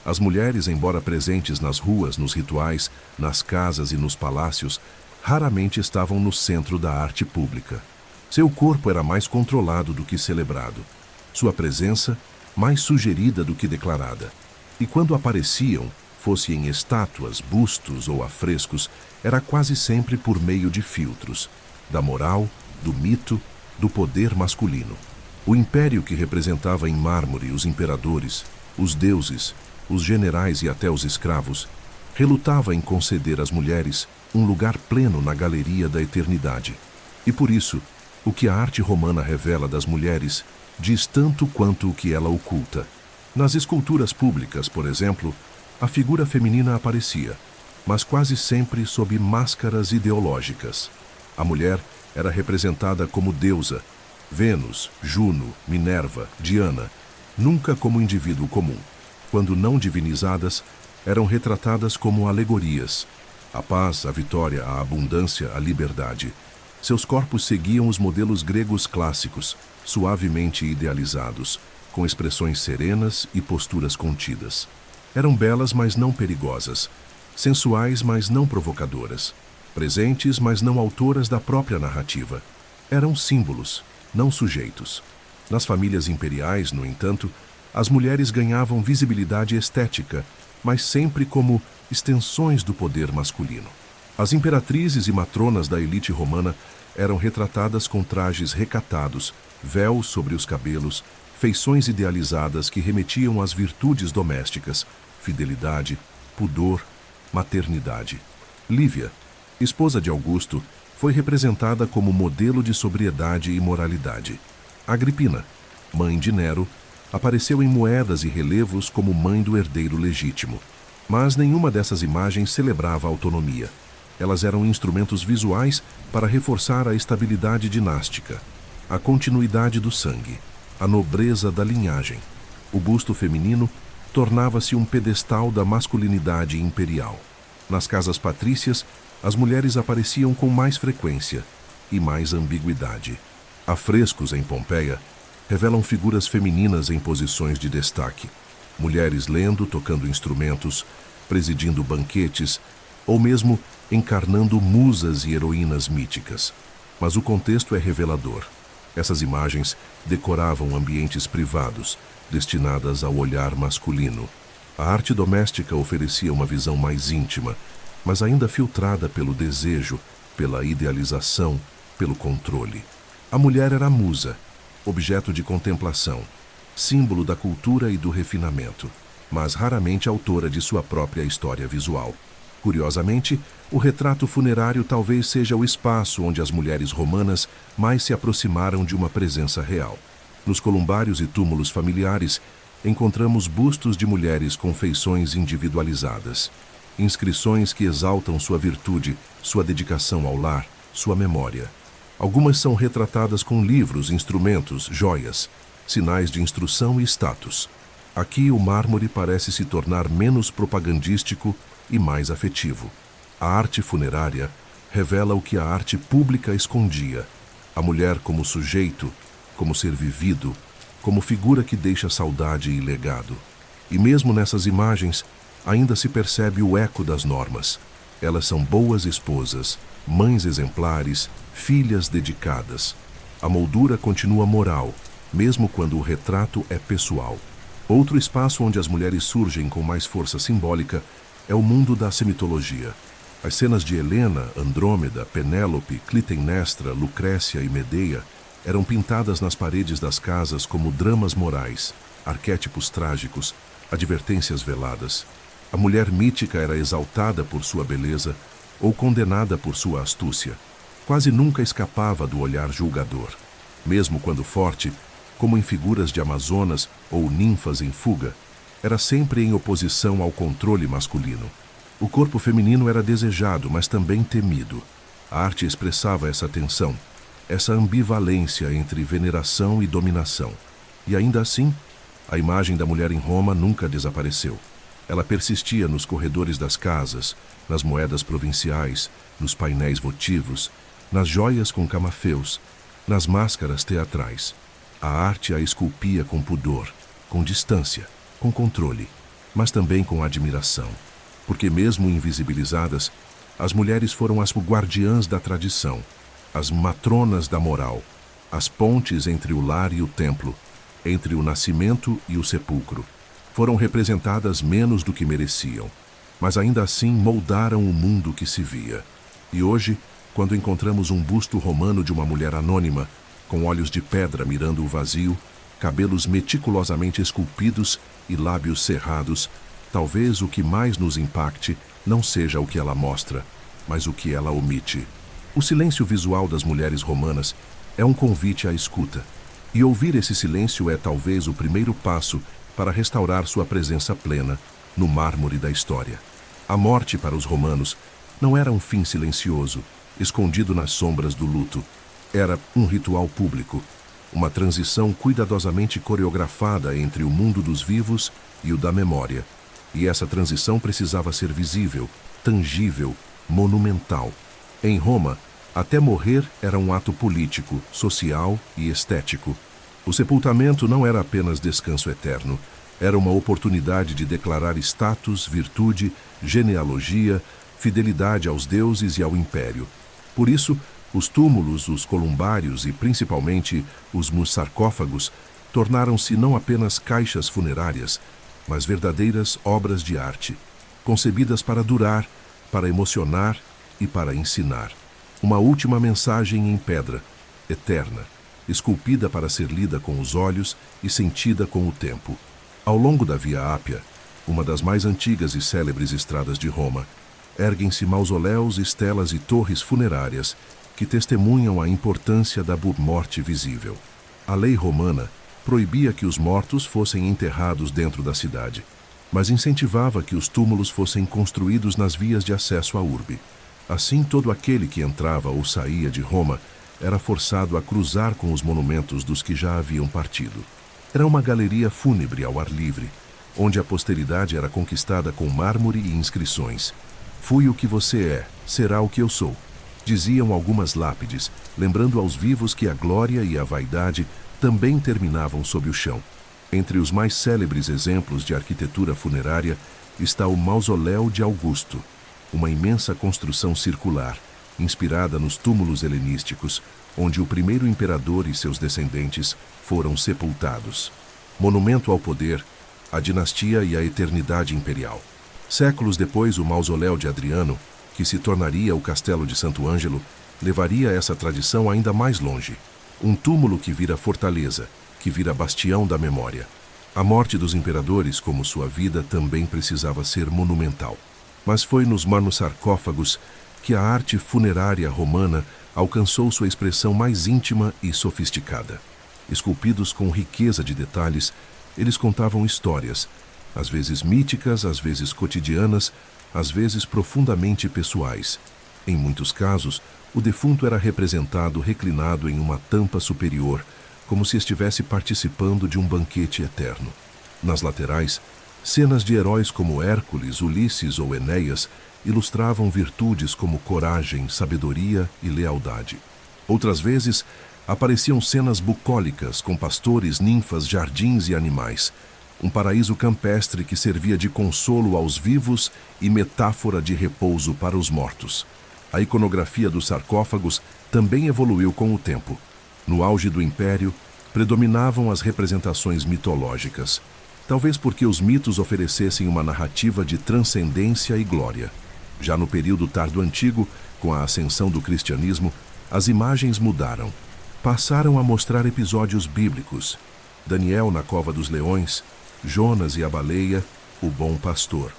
As mulheres, embora presentes nas ruas, nos rituais, nas casas e nos palácios, raramente estavam no centro da arte pública. Seu corpo era mais controlado do que celebrado. Sua presença, mais sugerida do que declarada. E quando apareciam, fosse em estátuas, bustos ou afrescos, era quase sempre por meio de filtros, da moral, do mito, do poder masculino. O império que representava em mármore os imperadores, os deuses, os generais e até os escravos, relutava em conceder às mulheres um lugar pleno na galeria da eternidade. E por isso, o que a arte romana revela das mulheres diz tanto quanto o que ela oculta. Nas esculturas públicas, por exemplo, a figura feminina aparecia, mas quase sempre sob máscaras ideológicas. A mulher era representada como deusa, Vênus, Juno, Minerva, Diana, nunca como indivíduo comum. Quando não divinizadas, eram retratadas como alegorias: a paz, a vitória, a abundância, a liberdade. Seus corpos seguiam os modelos gregos clássicos, suavemente idealizados, com expressões serenas e posturas contidas. Eram belas, mas não perigosas, sensuais, mas não provocadoras, presentes, mas não autoras da própria narrativa. Eram símbolos, não sujeitos. Nas famílias imperiais, no entanto, as mulheres ganhavam visibilidade estética, mas sempre como extensões do poder masculino. As imperatrizes e matronas da elite romana eram retratadas com trajes recatados, véus sobre os cabelos, feições idealizadas que remetiam às virtudes domésticas: fidelidade, pudor, maternidade. Lívia, esposa de Augusto, foi representada como modelo de sobriedade e moralidade. Agripina, mãe de Nero, apareceu em moedas e relevos como mãe do herdeiro legítimo. Mas nenhuma dessas imagens celebrava a autonomia. Elas eram instrumentos visuais para reforçar a estabilidade dinástica, a continuidade do sangue, a nobreza da linhagem. O busto feminino tornava-se um pedestal da masculinidade imperial. Nas casas patrícias, as mulheres apareciam com mais frequência e mais ambiguidade. Afrescos em Pompeia revelam figuras femininas em posições de destaque. Mulheres lendo, tocando instrumentos, presidindo banquetes, ou mesmo encarnando musas e heroínas míticas. Mas o contexto é revelador. Essas imagens decoravam ambientes privados, destinadas ao olhar masculino. A arte doméstica oferecia uma visão mais íntima, mas ainda filtrada pelo desejo, pela idealização, pelo controle. A mulher era a musa, objeto de contemplação, símbolo da cultura e do refinamento. mas raramente autora de sua própria história visual. Curiosamente, o retrato funerário talvez seja o espaço onde as mulheres romanas mais se aproximaram de uma presença real. Nos columbários e túmulos familiares, encontramos bustos de mulheres com feições individualizadas, inscrições que exaltam sua virtude, sua dedicação ao lar, sua memória. Algumas são retratadas com livros, instrumentos, joias, sinais de instrução e status. Aqui o mármore parece se tornar menos propagandístico e mais afetivo. A arte funerária revela o que a arte pública escondia: a mulher como sujeito, como ser vivido, como figura que deixa saudade e legado. E mesmo nessas imagens, ainda se percebe o eco das normas. Elas são boas esposas, mães exemplares, filhas dedicadas. A moldura continua moral, mesmo quando o retrato é pessoal. Outro espaço onde as mulheres surgem com mais força simbólica é o mundo da semitologia. As cenas de Helena, Andrômeda, Penélope, Clitemnestra, Lucrécia e Medeia eram pintadas nas paredes das casas como dramas morais, arquétipos trágicos, advertências veladas. A mulher mítica era exaltada por sua beleza ou condenada por sua astúcia. Quase nunca escapava do olhar julgador. Mesmo quando forte, como em figuras de amazonas ou ninfas em fuga, era sempre em oposição ao controle masculino. O corpo feminino era desejado, mas também temido. A arte expressava essa tensão, essa ambivalência entre veneração e dominação. E ainda assim, a imagem da mulher em Roma nunca desapareceu. Ela persistia nos corredores das casas, nas moedas provinciais, nos painéis votivos, nas joias com camafeus, nas máscaras teatrais. A arte a esculpia com pudor, com distância, com controle, mas também com admiração. Porque mesmo invisibilizadas, as mulheres foram as guardiãs da tradição, as matronas da moral, as pontes entre o lar e o templo, entre o nascimento e o sepulcro. Foram representadas menos do que mereciam, mas ainda assim moldaram o mundo que se via. E hoje, quando encontramos um busto romano de uma mulher anônima, com olhos de pedra mirando o vazio, cabelos meticulosamente esculpidos e lábios cerrados, talvez o que mais nos impacte não seja o que ela mostra, mas o que ela omite. O silêncio visual das mulheres romanas é um convite à escuta, e ouvir esse silêncio é talvez o primeiro passo para restaurar sua presença plena no mármore da história. A morte para os romanos não era um fim silencioso, escondido nas sombras do luto. Era um ritual público, uma transição cuidadosamente coreografada entre o mundo dos vivos e o da memória. E essa transição precisava ser visível, tangível, monumental. Em Roma, até morrer era um ato político, social e estético. O sepultamento não era apenas descanso eterno, era uma oportunidade de declarar status, virtude, genealogia, fidelidade aos deuses e ao império. Por isso, os túmulos, os columbários e principalmente os sarcófagos tornaram-se não apenas caixas funerárias, mas verdadeiras obras de arte, concebidas para durar, para emocionar e para ensinar. Uma última mensagem em pedra, eterna, esculpida para ser lida com os olhos e sentida com o tempo. Ao longo da Via Ápia, uma das mais antigas e célebres estradas de Roma, erguem-se mausoléus, estelas e torres funerárias que testemunham a importância da morte visível. A lei romana proibia que os mortos fossem enterrados dentro da cidade, mas incentivava que os túmulos fossem construídos nas vias de acesso à urbe. Assim, todo aquele que entrava ou saía de Roma era forçado a cruzar com os monumentos dos que já haviam partido. Era uma galeria fúnebre ao ar livre, onde a posteridade era conquistada com mármore e inscrições. Fui o que você é, será o que eu sou, diziam algumas lápides, lembrando aos vivos que a glória e a vaidade também terminavam sob o chão. Entre os mais célebres exemplos de arquitetura funerária está o Mausoléu de Augusto, uma imensa construção circular, inspirada nos túmulos helenísticos, onde o primeiro imperador e seus descendentes foram sepultados. Monumento ao poder, à dinastia e à eternidade imperial. Séculos depois, o Mausoléu de Adriano, que se tornaria o Castelo de Santo Ângelo, levaria essa tradição ainda mais longe. Um túmulo que vira fortaleza, que vira bastião da memória. A morte dos imperadores, como sua vida, também precisava ser monumental. Mas foi nos manosarcófagos que a arte funerária romana alcançou sua expressão mais íntima e sofisticada. Esculpidos com riqueza de detalhes, eles contavam histórias, às vezes míticas, às vezes cotidianas, às vezes profundamente pessoais. Em muitos casos, o defunto era representado reclinado em uma tampa superior, como se estivesse participando de um banquete eterno. Nas laterais, cenas de heróis como Hércules, Ulisses ou Enéas ilustravam virtudes como coragem, sabedoria e lealdade. Outras vezes, apareciam cenas bucólicas com pastores, ninfas, jardins e animais, um paraíso campestre que servia de consolo aos vivos e metáfora de repouso para os mortos. A iconografia dos sarcófagos também evoluiu com o tempo. No auge do Império, predominavam as representações mitológicas, talvez porque os mitos oferecessem uma narrativa de transcendência e glória. Já no período tardo-antigo, com a ascensão do cristianismo, as imagens mudaram. Passaram a mostrar episódios bíblicos: Daniel na cova dos leões, Jonas e a baleia, o bom pastor.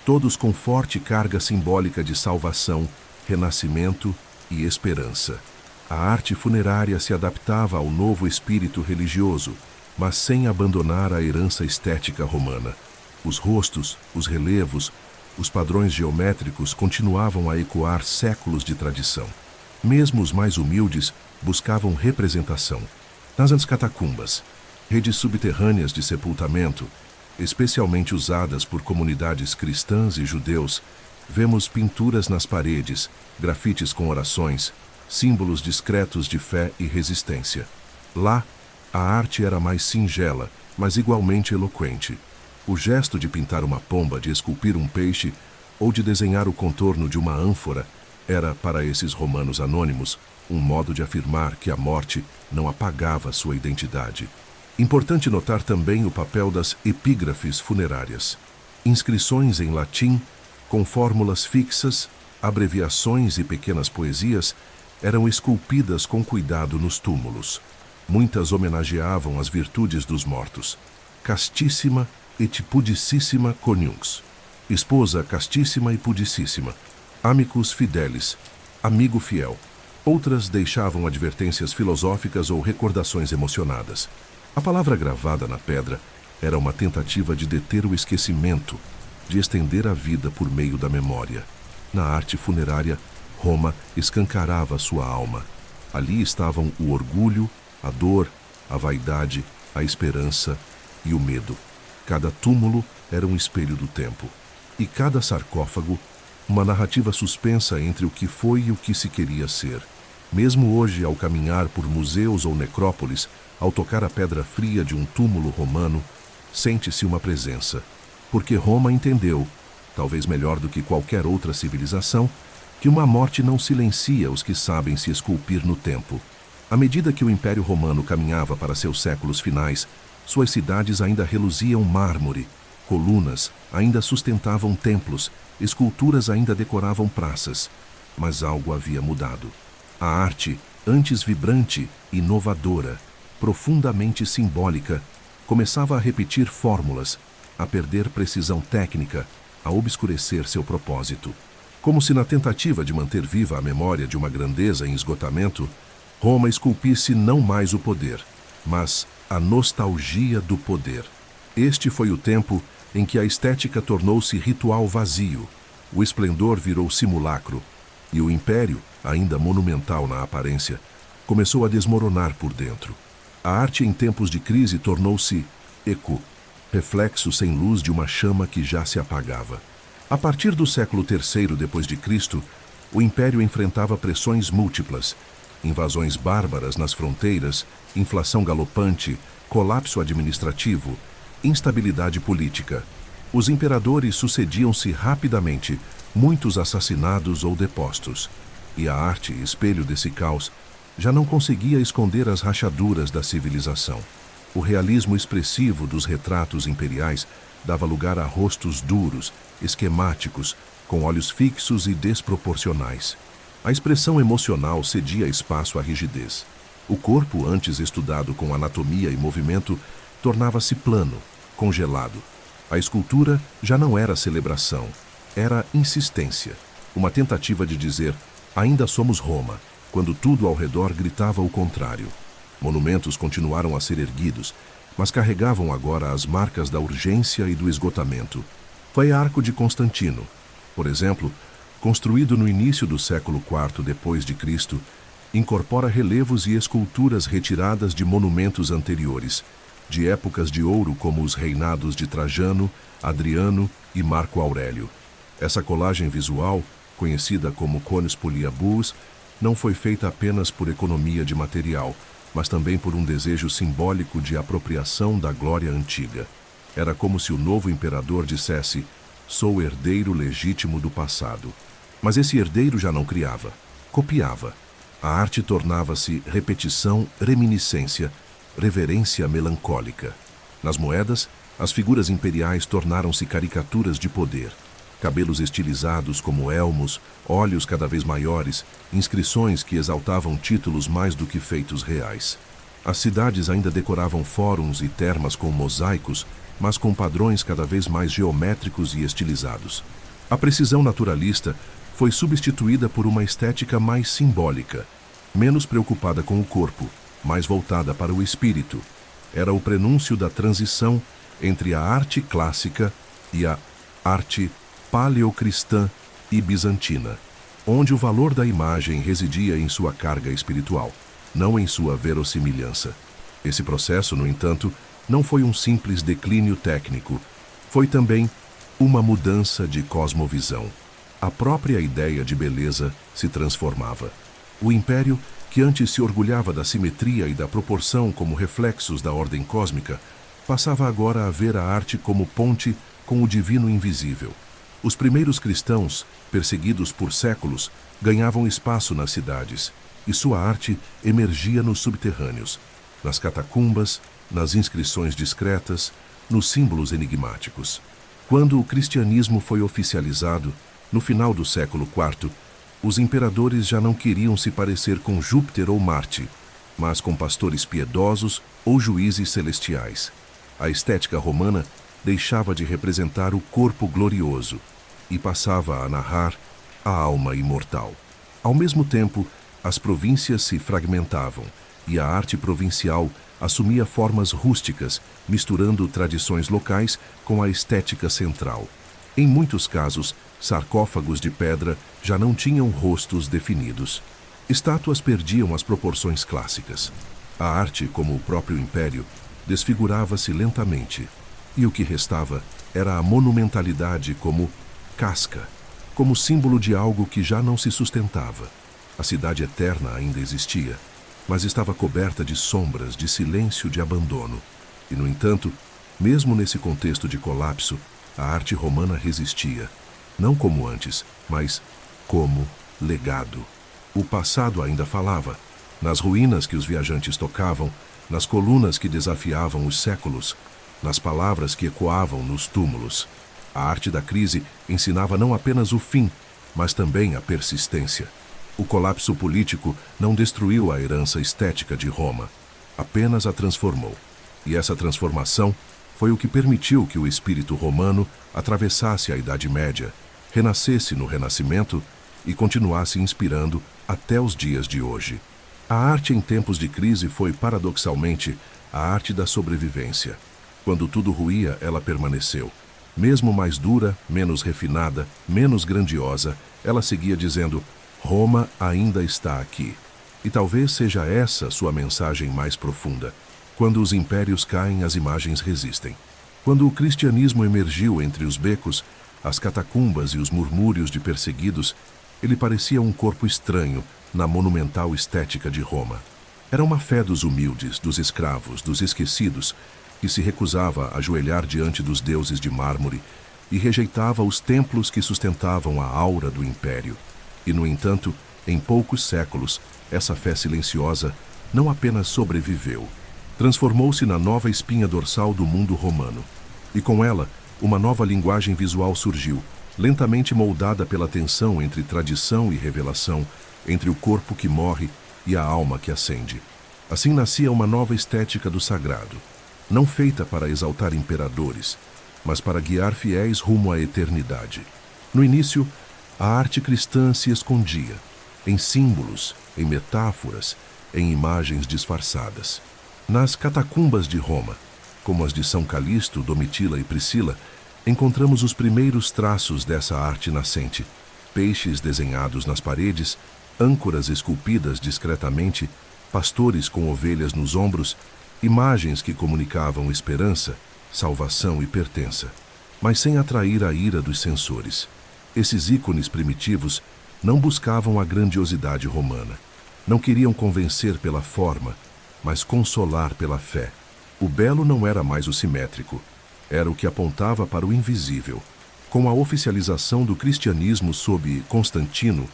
Todos com forte carga simbólica de salvação, renascimento e esperança. A arte funerária se adaptava ao novo espírito religioso, mas sem abandonar a herança estética romana. Os rostos, os relevos, os padrões geométricos continuavam a ecoar séculos de tradição. Mesmo os mais humildes buscavam representação. Nas catacumbas, redes subterrâneas de sepultamento, especialmente usadas por comunidades cristãs e judeus, vemos pinturas nas paredes, grafites com orações, símbolos discretos de fé e resistência. Lá, a arte era mais singela, mas igualmente eloquente. O gesto de pintar uma pomba, de esculpir um peixe ou de desenhar o contorno de uma ânfora era, para esses romanos anônimos, um modo de afirmar que a morte não apagava sua identidade. Importante notar também o papel das epígrafes funerárias. Inscrições em latim, com fórmulas fixas, abreviações e pequenas poesias, eram esculpidas com cuidado nos túmulos. Muitas homenageavam as virtudes dos mortos. Castíssima et pudicissima coniuns. Esposa castíssima e pudicíssima. Amicus fidelis. Amigo fiel. Outras deixavam advertências filosóficas ou recordações emocionadas. A palavra gravada na pedra era uma tentativa de deter o esquecimento, de estender a vida por meio da memória. Na arte funerária, Roma escancarava sua alma. Ali estavam o orgulho, a dor, a vaidade, a esperança e o medo. Cada túmulo era um espelho do tempo. E cada sarcófago, uma narrativa suspensa entre o que foi e o que se queria ser. Mesmo hoje, ao caminhar por museus ou necrópolis, ao tocar a pedra fria de um túmulo romano, sente-se uma presença. Porque Roma entendeu, talvez melhor do que qualquer outra civilização, que uma morte não silencia os que sabem se esculpir no tempo. À medida que o Império Romano caminhava para seus séculos finais, suas cidades ainda reluziam mármore, colunas ainda sustentavam templos, esculturas ainda decoravam praças. Mas algo havia mudado. A arte, antes vibrante, inovadora, profundamente simbólica, começava a repetir fórmulas, a perder precisão técnica, a obscurecer seu propósito. Como se na tentativa de manter viva a memória de uma grandeza em esgotamento, Roma esculpisse não mais o poder, mas a nostalgia do poder. Este foi o tempo em que a estética tornou-se ritual vazio, o esplendor virou simulacro, e o império, ainda monumental na aparência, começou a desmoronar por dentro. A arte em tempos de crise tornou-se eco, reflexo sem luz de uma chama que já se apagava. A partir do século III d.C., o Império enfrentava pressões múltiplas, invasões bárbaras nas fronteiras, inflação galopante, colapso administrativo, instabilidade política. Os imperadores sucediam-se rapidamente, muitos assassinados ou depostos. E a arte, espelho desse caos, já não conseguia esconder as rachaduras da civilização. O realismo expressivo dos retratos imperiais dava lugar a rostos duros, esquemáticos, com olhos fixos e desproporcionais. A expressão emocional cedia espaço à rigidez. O corpo, antes estudado com anatomia e movimento, tornava-se plano, congelado. A escultura já não era celebração, era insistência, uma tentativa de dizer, ainda somos Roma, quando tudo ao redor gritava o contrário. Monumentos continuaram a ser erguidos, mas carregavam agora as marcas da urgência e do esgotamento. Foi Arco de Constantino, por exemplo, construído no início do século IV depois de Cristo, incorpora relevos e esculturas retiradas de monumentos anteriores, de épocas de ouro como os reinados de Trajano, Adriano e Marco Aurélio. Essa colagem visual, conhecida como Cones Poliabus, não foi feita apenas por economia de material, mas também por um desejo simbólico de apropriação da glória antiga. Era como se o novo imperador dissesse, sou herdeiro legítimo do passado. Mas esse herdeiro já não criava, copiava. A arte tornava-se repetição, reminiscência, reverência melancólica. Nas moedas, as figuras imperiais tornaram-se caricaturas de poder. Cabelos estilizados como elmos, olhos cada vez maiores, inscrições que exaltavam títulos mais do que feitos reais. As cidades ainda decoravam fóruns e termas com mosaicos, mas com padrões cada vez mais geométricos e estilizados. A precisão naturalista foi substituída por uma estética mais simbólica, menos preocupada com o corpo, mais voltada para o espírito. Era o prenúncio da transição entre a arte clássica e a arte paleocristã e bizantina, onde o valor da imagem residia em sua carga espiritual, não em sua verossimilhança. Esse processo, no entanto, não foi um simples declínio técnico, foi também uma mudança de cosmovisão. A própria ideia de beleza se transformava. O império, que antes se orgulhava da simetria e da proporção como reflexos da ordem cósmica, passava agora a ver a arte como ponte com o divino invisível. Os primeiros cristãos, perseguidos por séculos, ganhavam espaço nas cidades, e sua arte emergia nos subterrâneos, nas catacumbas, nas inscrições discretas, nos símbolos enigmáticos. Quando o cristianismo foi oficializado, no final do século IV, os imperadores já não queriam se parecer com Júpiter ou Marte, mas com pastores piedosos ou juízes celestiais. A estética romana deixava de representar o corpo glorioso e passava a narrar a alma imortal. Ao mesmo tempo, as províncias se fragmentavam e a arte provincial assumia formas rústicas, misturando tradições locais com a estética central. Em muitos casos, sarcófagos de pedra já não tinham rostos definidos. Estátuas perdiam as proporções clássicas. A arte, como o próprio império, desfigurava-se lentamente, e o que restava era a monumentalidade como casca, como símbolo de algo que já não se sustentava. A cidade eterna ainda existia, mas estava coberta de sombras, de silêncio, de abandono. E, no entanto, mesmo nesse contexto de colapso, a arte romana resistia, não como antes, mas como legado. O passado ainda falava, nas ruínas que os viajantes tocavam, nas colunas que desafiavam os séculos, nas palavras que ecoavam nos túmulos. A arte da crise ensinava não apenas o fim, mas também a persistência. O colapso político não destruiu a herança estética de Roma, apenas a transformou. E essa transformação foi o que permitiu que o espírito romano atravessasse a Idade Média, renascesse no Renascimento e continuasse inspirando até os dias de hoje. A arte em tempos de crise foi, paradoxalmente, a arte da sobrevivência. Quando tudo ruía, ela permaneceu. Mesmo mais dura, menos refinada, menos grandiosa, ela seguia dizendo: Roma ainda está aqui. E talvez seja essa sua mensagem mais profunda. Quando os impérios caem, as imagens resistem. Quando o cristianismo emergiu entre os becos, as catacumbas e os murmúrios de perseguidos, ele parecia um corpo estranho na monumental estética de Roma. Era uma fé dos humildes, dos escravos, dos esquecidos, que se recusava a ajoelhar diante dos deuses de mármore e rejeitava os templos que sustentavam a aura do império. E, no entanto, em poucos séculos, essa fé silenciosa não apenas sobreviveu, transformou-se na nova espinha dorsal do mundo romano. E com ela, uma nova linguagem visual surgiu, lentamente moldada pela tensão entre tradição e revelação, entre o corpo que morre e a alma que ascende. Assim nascia uma nova estética do sagrado. não feita para exaltar imperadores, mas para guiar fiéis rumo à eternidade. No início, a arte cristã se escondia em símbolos, em metáforas, em imagens disfarçadas. Nas catacumbas de Roma, como as de São Calixto, Domitila e Priscila, encontramos os primeiros traços dessa arte nascente: peixes desenhados nas paredes, âncoras esculpidas discretamente, pastores com ovelhas nos ombros, imagens que comunicavam esperança, salvação e pertença, mas sem atrair a ira dos censores. Esses ícones primitivos não buscavam a grandiosidade romana. Não queriam convencer pela forma, mas consolar pela fé. O belo não era mais o simétrico, era o que apontava para o invisível. Com a oficialização do cristianismo sob Constantino,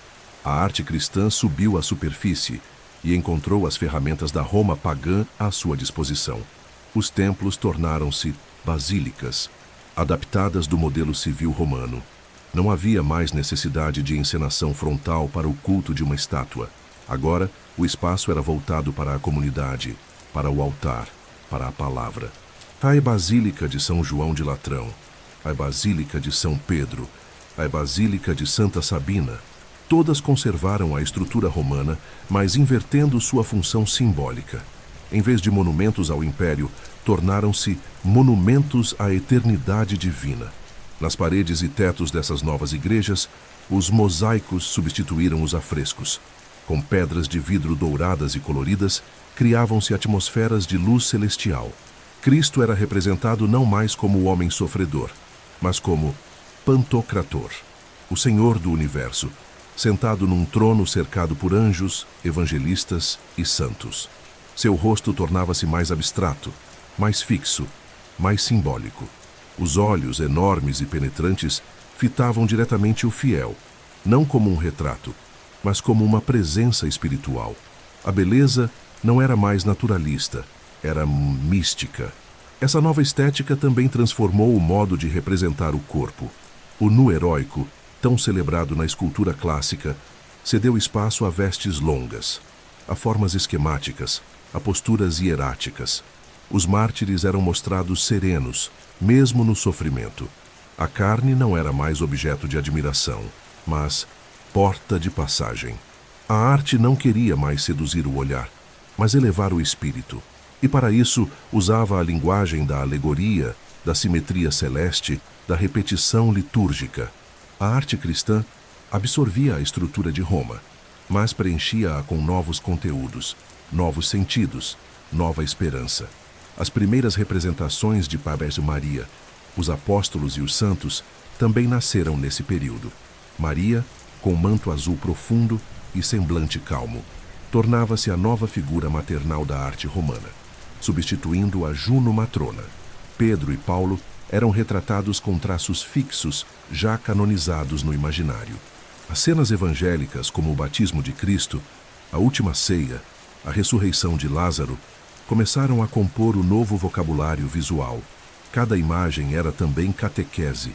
a arte cristã subiu à superfície e encontrou as ferramentas da Roma pagã à sua disposição. Os templos tornaram-se basílicas, adaptadas do modelo civil romano. Não havia mais necessidade de encenação frontal para o culto de uma estátua. Agora, o espaço era voltado para a comunidade, para o altar, para a palavra. A Basílica de São João de Latrão, a Basílica de São Pedro, a Basílica de Santa Sabina, todas conservaram a estrutura romana, mas invertendo sua função simbólica. Em vez de monumentos ao império, tornaram-se monumentos à eternidade divina. Nas paredes e tetos dessas novas igrejas, os mosaicos substituíram os afrescos. Com pedras de vidro douradas e coloridas, criavam-se atmosferas de luz celestial. Cristo era representado não mais como o homem sofredor, mas como Pantocrator, o Senhor do Universo, sentado num trono cercado por anjos, evangelistas e santos. Seu rosto tornava-se mais abstrato, mais fixo, mais simbólico. Os olhos, enormes e penetrantes, fitavam diretamente o fiel, não como um retrato, mas como uma presença espiritual. A beleza não era mais naturalista, era mística. Essa nova estética também transformou o modo de representar o corpo. O nu heróico, tão celebrado na escultura clássica, cedeu espaço a vestes longas, a formas esquemáticas, a posturas hieráticas. Os mártires eram mostrados serenos, mesmo no sofrimento. A carne não era mais objeto de admiração, mas porta de passagem. A arte não queria mais seduzir o olhar, mas elevar o espírito. E para isso usava a linguagem da alegoria, da simetria celeste, da repetição litúrgica. A arte cristã absorvia a estrutura de Roma, mas preenchia-a com novos conteúdos, novos sentidos, nova esperança. As primeiras representações de Pabés Maria, os apóstolos e os santos, também nasceram nesse período. Maria, com manto azul profundo e semblante calmo, tornava-se a nova figura maternal da arte romana, substituindo a Juno Matrona. Pedro e Paulo eram retratados com traços fixos, já canonizados no imaginário. As cenas evangélicas, como o batismo de Cristo, a última ceia, a ressurreição de Lázaro, começaram a compor o novo vocabulário visual. Cada imagem era também catequese.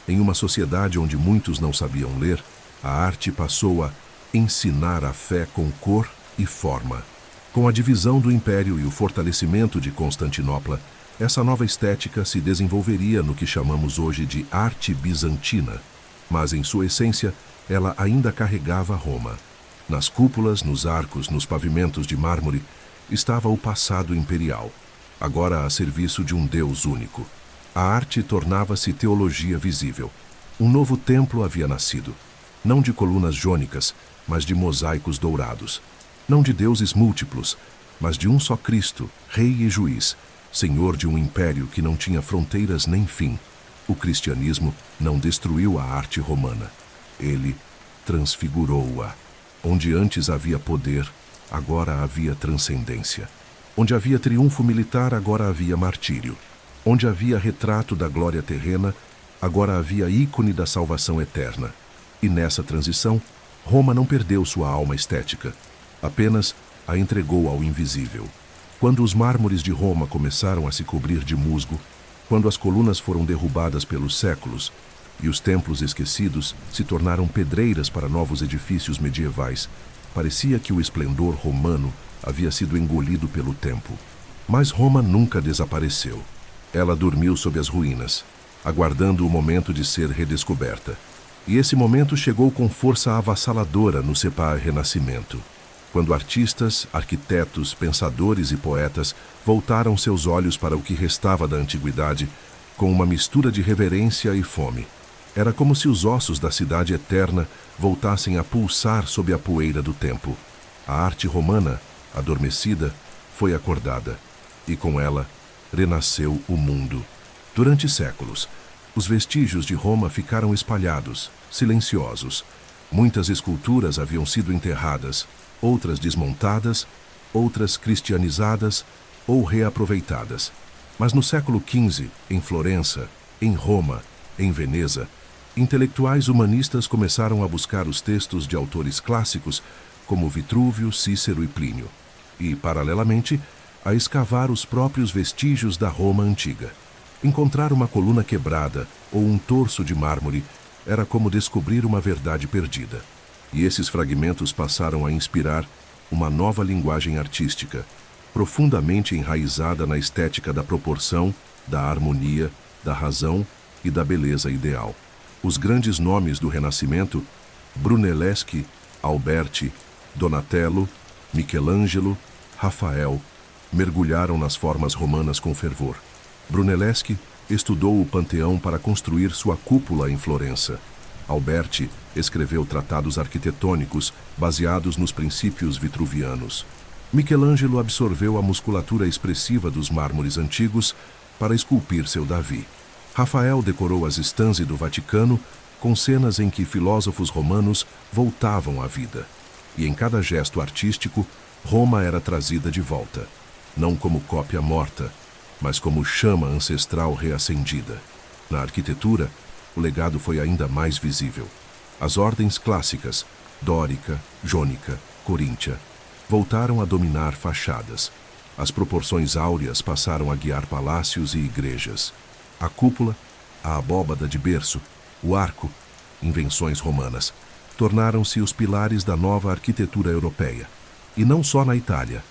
Em uma sociedade onde muitos não sabiam ler, a arte passou a ensinar a fé com cor e forma. Com a divisão do império e o fortalecimento de Constantinopla, essa nova estética se desenvolveria no que chamamos hoje de arte bizantina, mas em sua essência ela ainda carregava Roma. Nas cúpulas, nos arcos, nos pavimentos de mármore, estava o passado imperial, agora a serviço de um Deus único. A arte tornava-se teologia visível. Um novo templo havia nascido, não de colunas jônicas, mas de mosaicos dourados. Não de deuses múltiplos, mas de um só Cristo, Rei e Juiz, Senhor de um império que não tinha fronteiras nem fim. O cristianismo não destruiu a arte romana. Ele transfigurou-a. Onde antes havia poder, agora havia transcendência. Onde havia triunfo militar, agora havia martírio. Onde havia retrato da glória terrena, agora havia ícone da salvação eterna. E nessa transição, Roma não perdeu sua alma estética, apenas a entregou ao invisível. Quando os mármores de Roma começaram a se cobrir de musgo, quando as colunas foram derrubadas pelos séculos e os templos esquecidos se tornaram pedreiras para novos edifícios medievais, parecia que o esplendor romano havia sido engolido pelo tempo. Mas Roma nunca desapareceu. Ela dormiu sob as ruínas, aguardando o momento de ser redescoberta. E esse momento chegou com força avassaladora no Renascimento, quando artistas, arquitetos, pensadores e poetas voltaram seus olhos para o que restava da antiguidade com uma mistura de reverência e fome. Era como se os ossos da cidade eterna voltassem a pulsar sob a poeira do tempo. A arte romana, adormecida, foi acordada, e com ela renasceu o mundo. Durante séculos, os vestígios de Roma ficaram espalhados, silenciosos. Muitas esculturas haviam sido enterradas, outras desmontadas, outras cristianizadas ou reaproveitadas. Mas no século XV, em Florença, em Roma, em Veneza, intelectuais humanistas começaram a buscar os textos de autores clássicos como Vitrúvio, Cícero e Plínio, e, paralelamente, a escavar os próprios vestígios da Roma antiga. Encontrar uma coluna quebrada ou um torso de mármore era como descobrir uma verdade perdida. E esses fragmentos passaram a inspirar uma nova linguagem artística, profundamente enraizada na estética da proporção, da harmonia, da razão e da beleza ideal. Os grandes nomes do Renascimento, Brunelleschi, Alberti, Donatello, Michelangelo, Rafael, mergulharam nas formas romanas com fervor. Brunelleschi estudou o Panteão para construir sua cúpula em Florença. Alberti escreveu tratados arquitetônicos baseados nos princípios vitruvianos. Michelangelo absorveu a musculatura expressiva dos mármores antigos para esculpir seu Davi. Rafael decorou as estâncias do Vaticano com cenas em que filósofos romanos voltavam à vida. E em cada gesto artístico, Roma era trazida de volta, não como cópia morta, mas como chama ancestral reacendida. Na arquitetura, o legado foi ainda mais visível. As ordens clássicas, dórica, jônica, coríntia, voltaram a dominar fachadas. As proporções áureas passaram a guiar palácios e igrejas. A cúpula, a abóbada de berço, o arco, invenções romanas, tornaram-se os pilares da nova arquitetura europeia. E não só na Itália.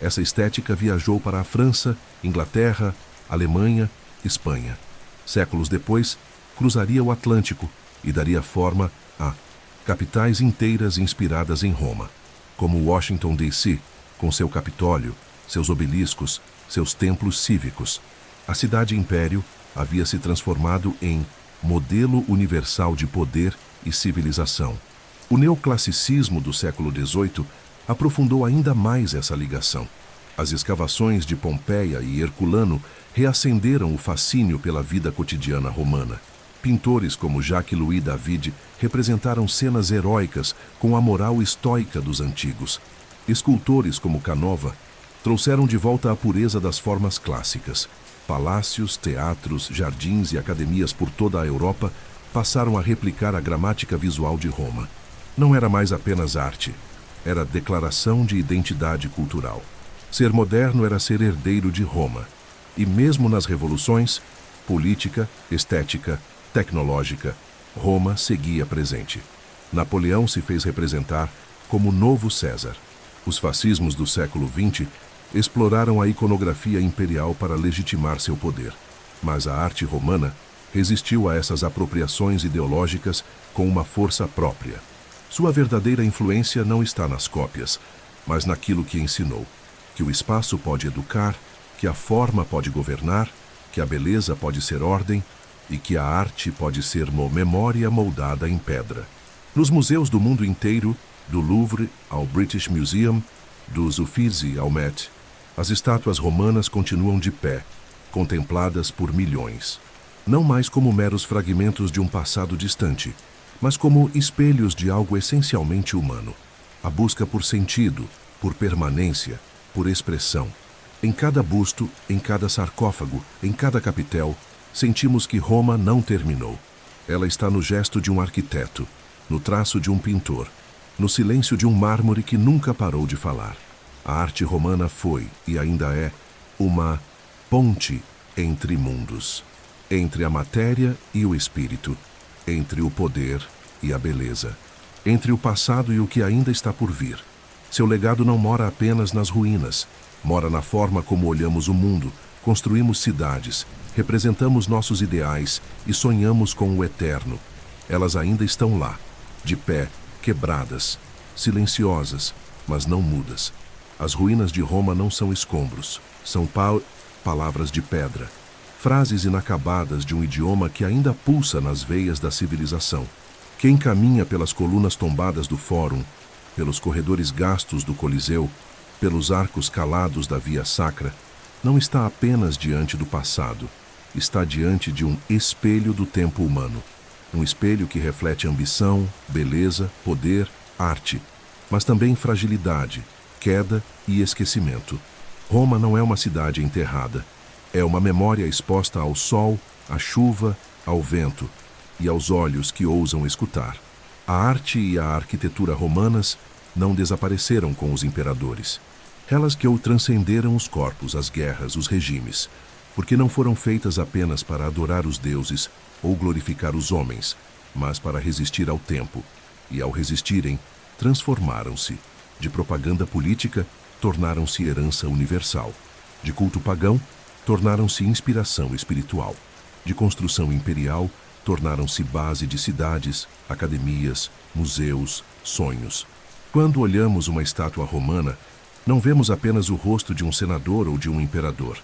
Essa estética viajou para a França, Inglaterra, Alemanha, Espanha. Séculos depois, cruzaria o Atlântico e daria forma a capitais inteiras inspiradas em Roma, como Washington, D.C., com seu Capitólio, seus obeliscos, seus templos cívicos. A cidade-império havia se transformado em modelo universal de poder e civilização. O neoclassicismo do século XVIII aprofundou ainda mais essa ligação. As escavações de Pompeia e Herculano reacenderam o fascínio pela vida cotidiana romana. Pintores como Jacques-Louis David representaram cenas heróicas com a moral estoica dos antigos. Escultores como Canova trouxeram de volta a pureza das formas clássicas. Palácios, teatros, jardins e academias por toda a Europa passaram a replicar a gramática visual de Roma. Não era mais apenas arte, era declaração de identidade cultural. Ser moderno era ser herdeiro de Roma. E mesmo nas revoluções, política, estética, tecnológica, Roma seguia presente. Napoleão se fez representar como novo César. Os fascismos do século XX exploraram a iconografia imperial para legitimar seu poder. Mas a arte romana resistiu a essas apropriações ideológicas com uma força própria. Sua verdadeira influência não está nas cópias, mas naquilo que ensinou: que o espaço pode educar, que a forma pode governar, que a beleza pode ser ordem e que a arte pode ser memória moldada em pedra. Nos museus do mundo inteiro, do Louvre ao British Museum, dos Uffizi ao Met, as estátuas romanas continuam de pé, contempladas por milhões. Não mais como meros fragmentos de um passado distante, mas como espelhos de algo essencialmente humano. A busca por sentido, por permanência, por expressão. Em cada busto, em cada sarcófago, em cada capitel, sentimos que Roma não terminou. Ela está no gesto de um arquiteto, no traço de um pintor, no silêncio de um mármore que nunca parou de falar. A arte romana foi, e ainda é, uma ponte entre mundos, entre a matéria e o espírito, entre o poder e a beleza, entre o passado e o que ainda está por vir. Seu legado não mora apenas nas ruínas, Mora na forma como olhamos o mundo, construímos cidades, representamos nossos ideais e sonhamos com o eterno. Elas ainda estão lá, de pé, quebradas, silenciosas, mas não mudas. As ruínas de Roma não são escombros, são palavras de pedra, frases inacabadas de um idioma que ainda pulsa nas veias da civilização. Quem caminha pelas colunas tombadas do Fórum, pelos corredores gastos do Coliseu, pelos arcos calados da Via Sacra, não está apenas diante do passado, está diante de um espelho do tempo humano. Um espelho que reflete ambição, beleza, poder, arte, mas também fragilidade, queda e esquecimento. Roma não é uma cidade enterrada. É uma memória exposta ao sol, à chuva, ao vento e aos olhos que ousam escutar. A arte e a arquitetura romanas não desapareceram com os imperadores. Elas que o transcenderam os corpos, as guerras, os regimes, porque não foram feitas apenas para adorar os deuses ou glorificar os homens, mas para resistir ao tempo. E ao resistirem, transformaram-se. De propaganda política, tornaram-se herança universal. De culto pagão, tornaram-se inspiração espiritual. De construção imperial, tornaram-se base de cidades, academias, museus, sonhos. Quando olhamos uma estátua romana, não vemos apenas o rosto de um senador ou de um imperador.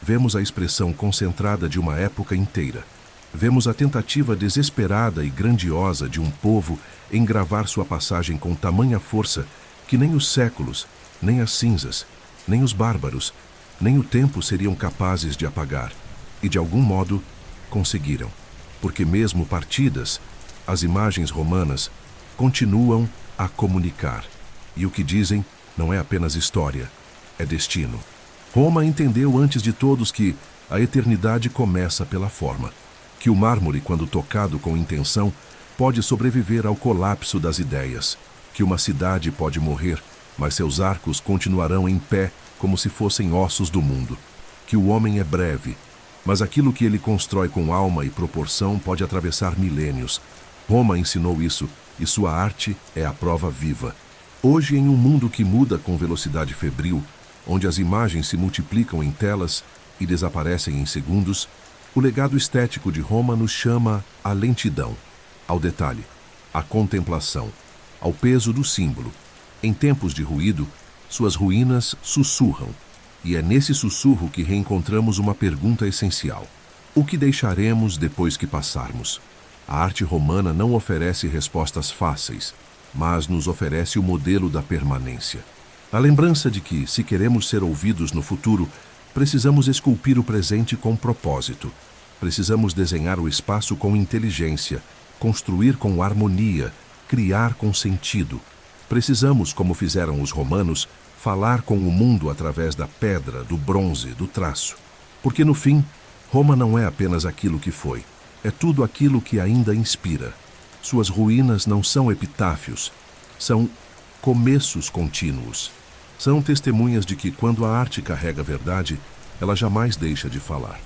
Vemos a expressão concentrada de uma época inteira. Vemos a tentativa desesperada e grandiosa de um povo em gravar sua passagem com tamanha força que nem os séculos, nem as cinzas, nem os bárbaros, nem o tempo seriam capazes de apagar. E de algum modo, conseguiram. Porque mesmo partidas, as imagens romanas continuam a comunicar. E o que dizem não é apenas história, é destino. Roma entendeu antes de todos que a eternidade começa pela forma, que o mármore, quando tocado com intenção, pode sobreviver ao colapso das ideias, que uma cidade pode morrer, mas seus arcos continuarão em pé como se fossem ossos do mundo, que o homem é breve, mas aquilo que ele constrói com alma e proporção pode atravessar milênios. Roma ensinou isso, e sua arte é a prova viva. Hoje, em um mundo que muda com velocidade febril, onde as imagens se multiplicam em telas e desaparecem em segundos, o legado estético de Roma nos chama à lentidão, ao detalhe, à contemplação, ao peso do símbolo. Em tempos de ruído, suas ruínas sussurram, e é nesse sussurro que reencontramos uma pergunta essencial: o que deixaremos depois que passarmos? A arte romana não oferece respostas fáceis, mas nos oferece o modelo da permanência. A lembrança de que, se queremos ser ouvidos no futuro, precisamos esculpir o presente com propósito. Precisamos desenhar o espaço com inteligência, construir com harmonia, criar com sentido. Precisamos, como fizeram os romanos, falar com o mundo através da pedra, do bronze, do traço. Porque, no fim, Roma não é apenas aquilo que foi, é tudo aquilo que ainda inspira. Suas ruínas não são epitáfios, são começos contínuos. São testemunhas de que, quando a arte carrega a verdade, ela jamais deixa de falar.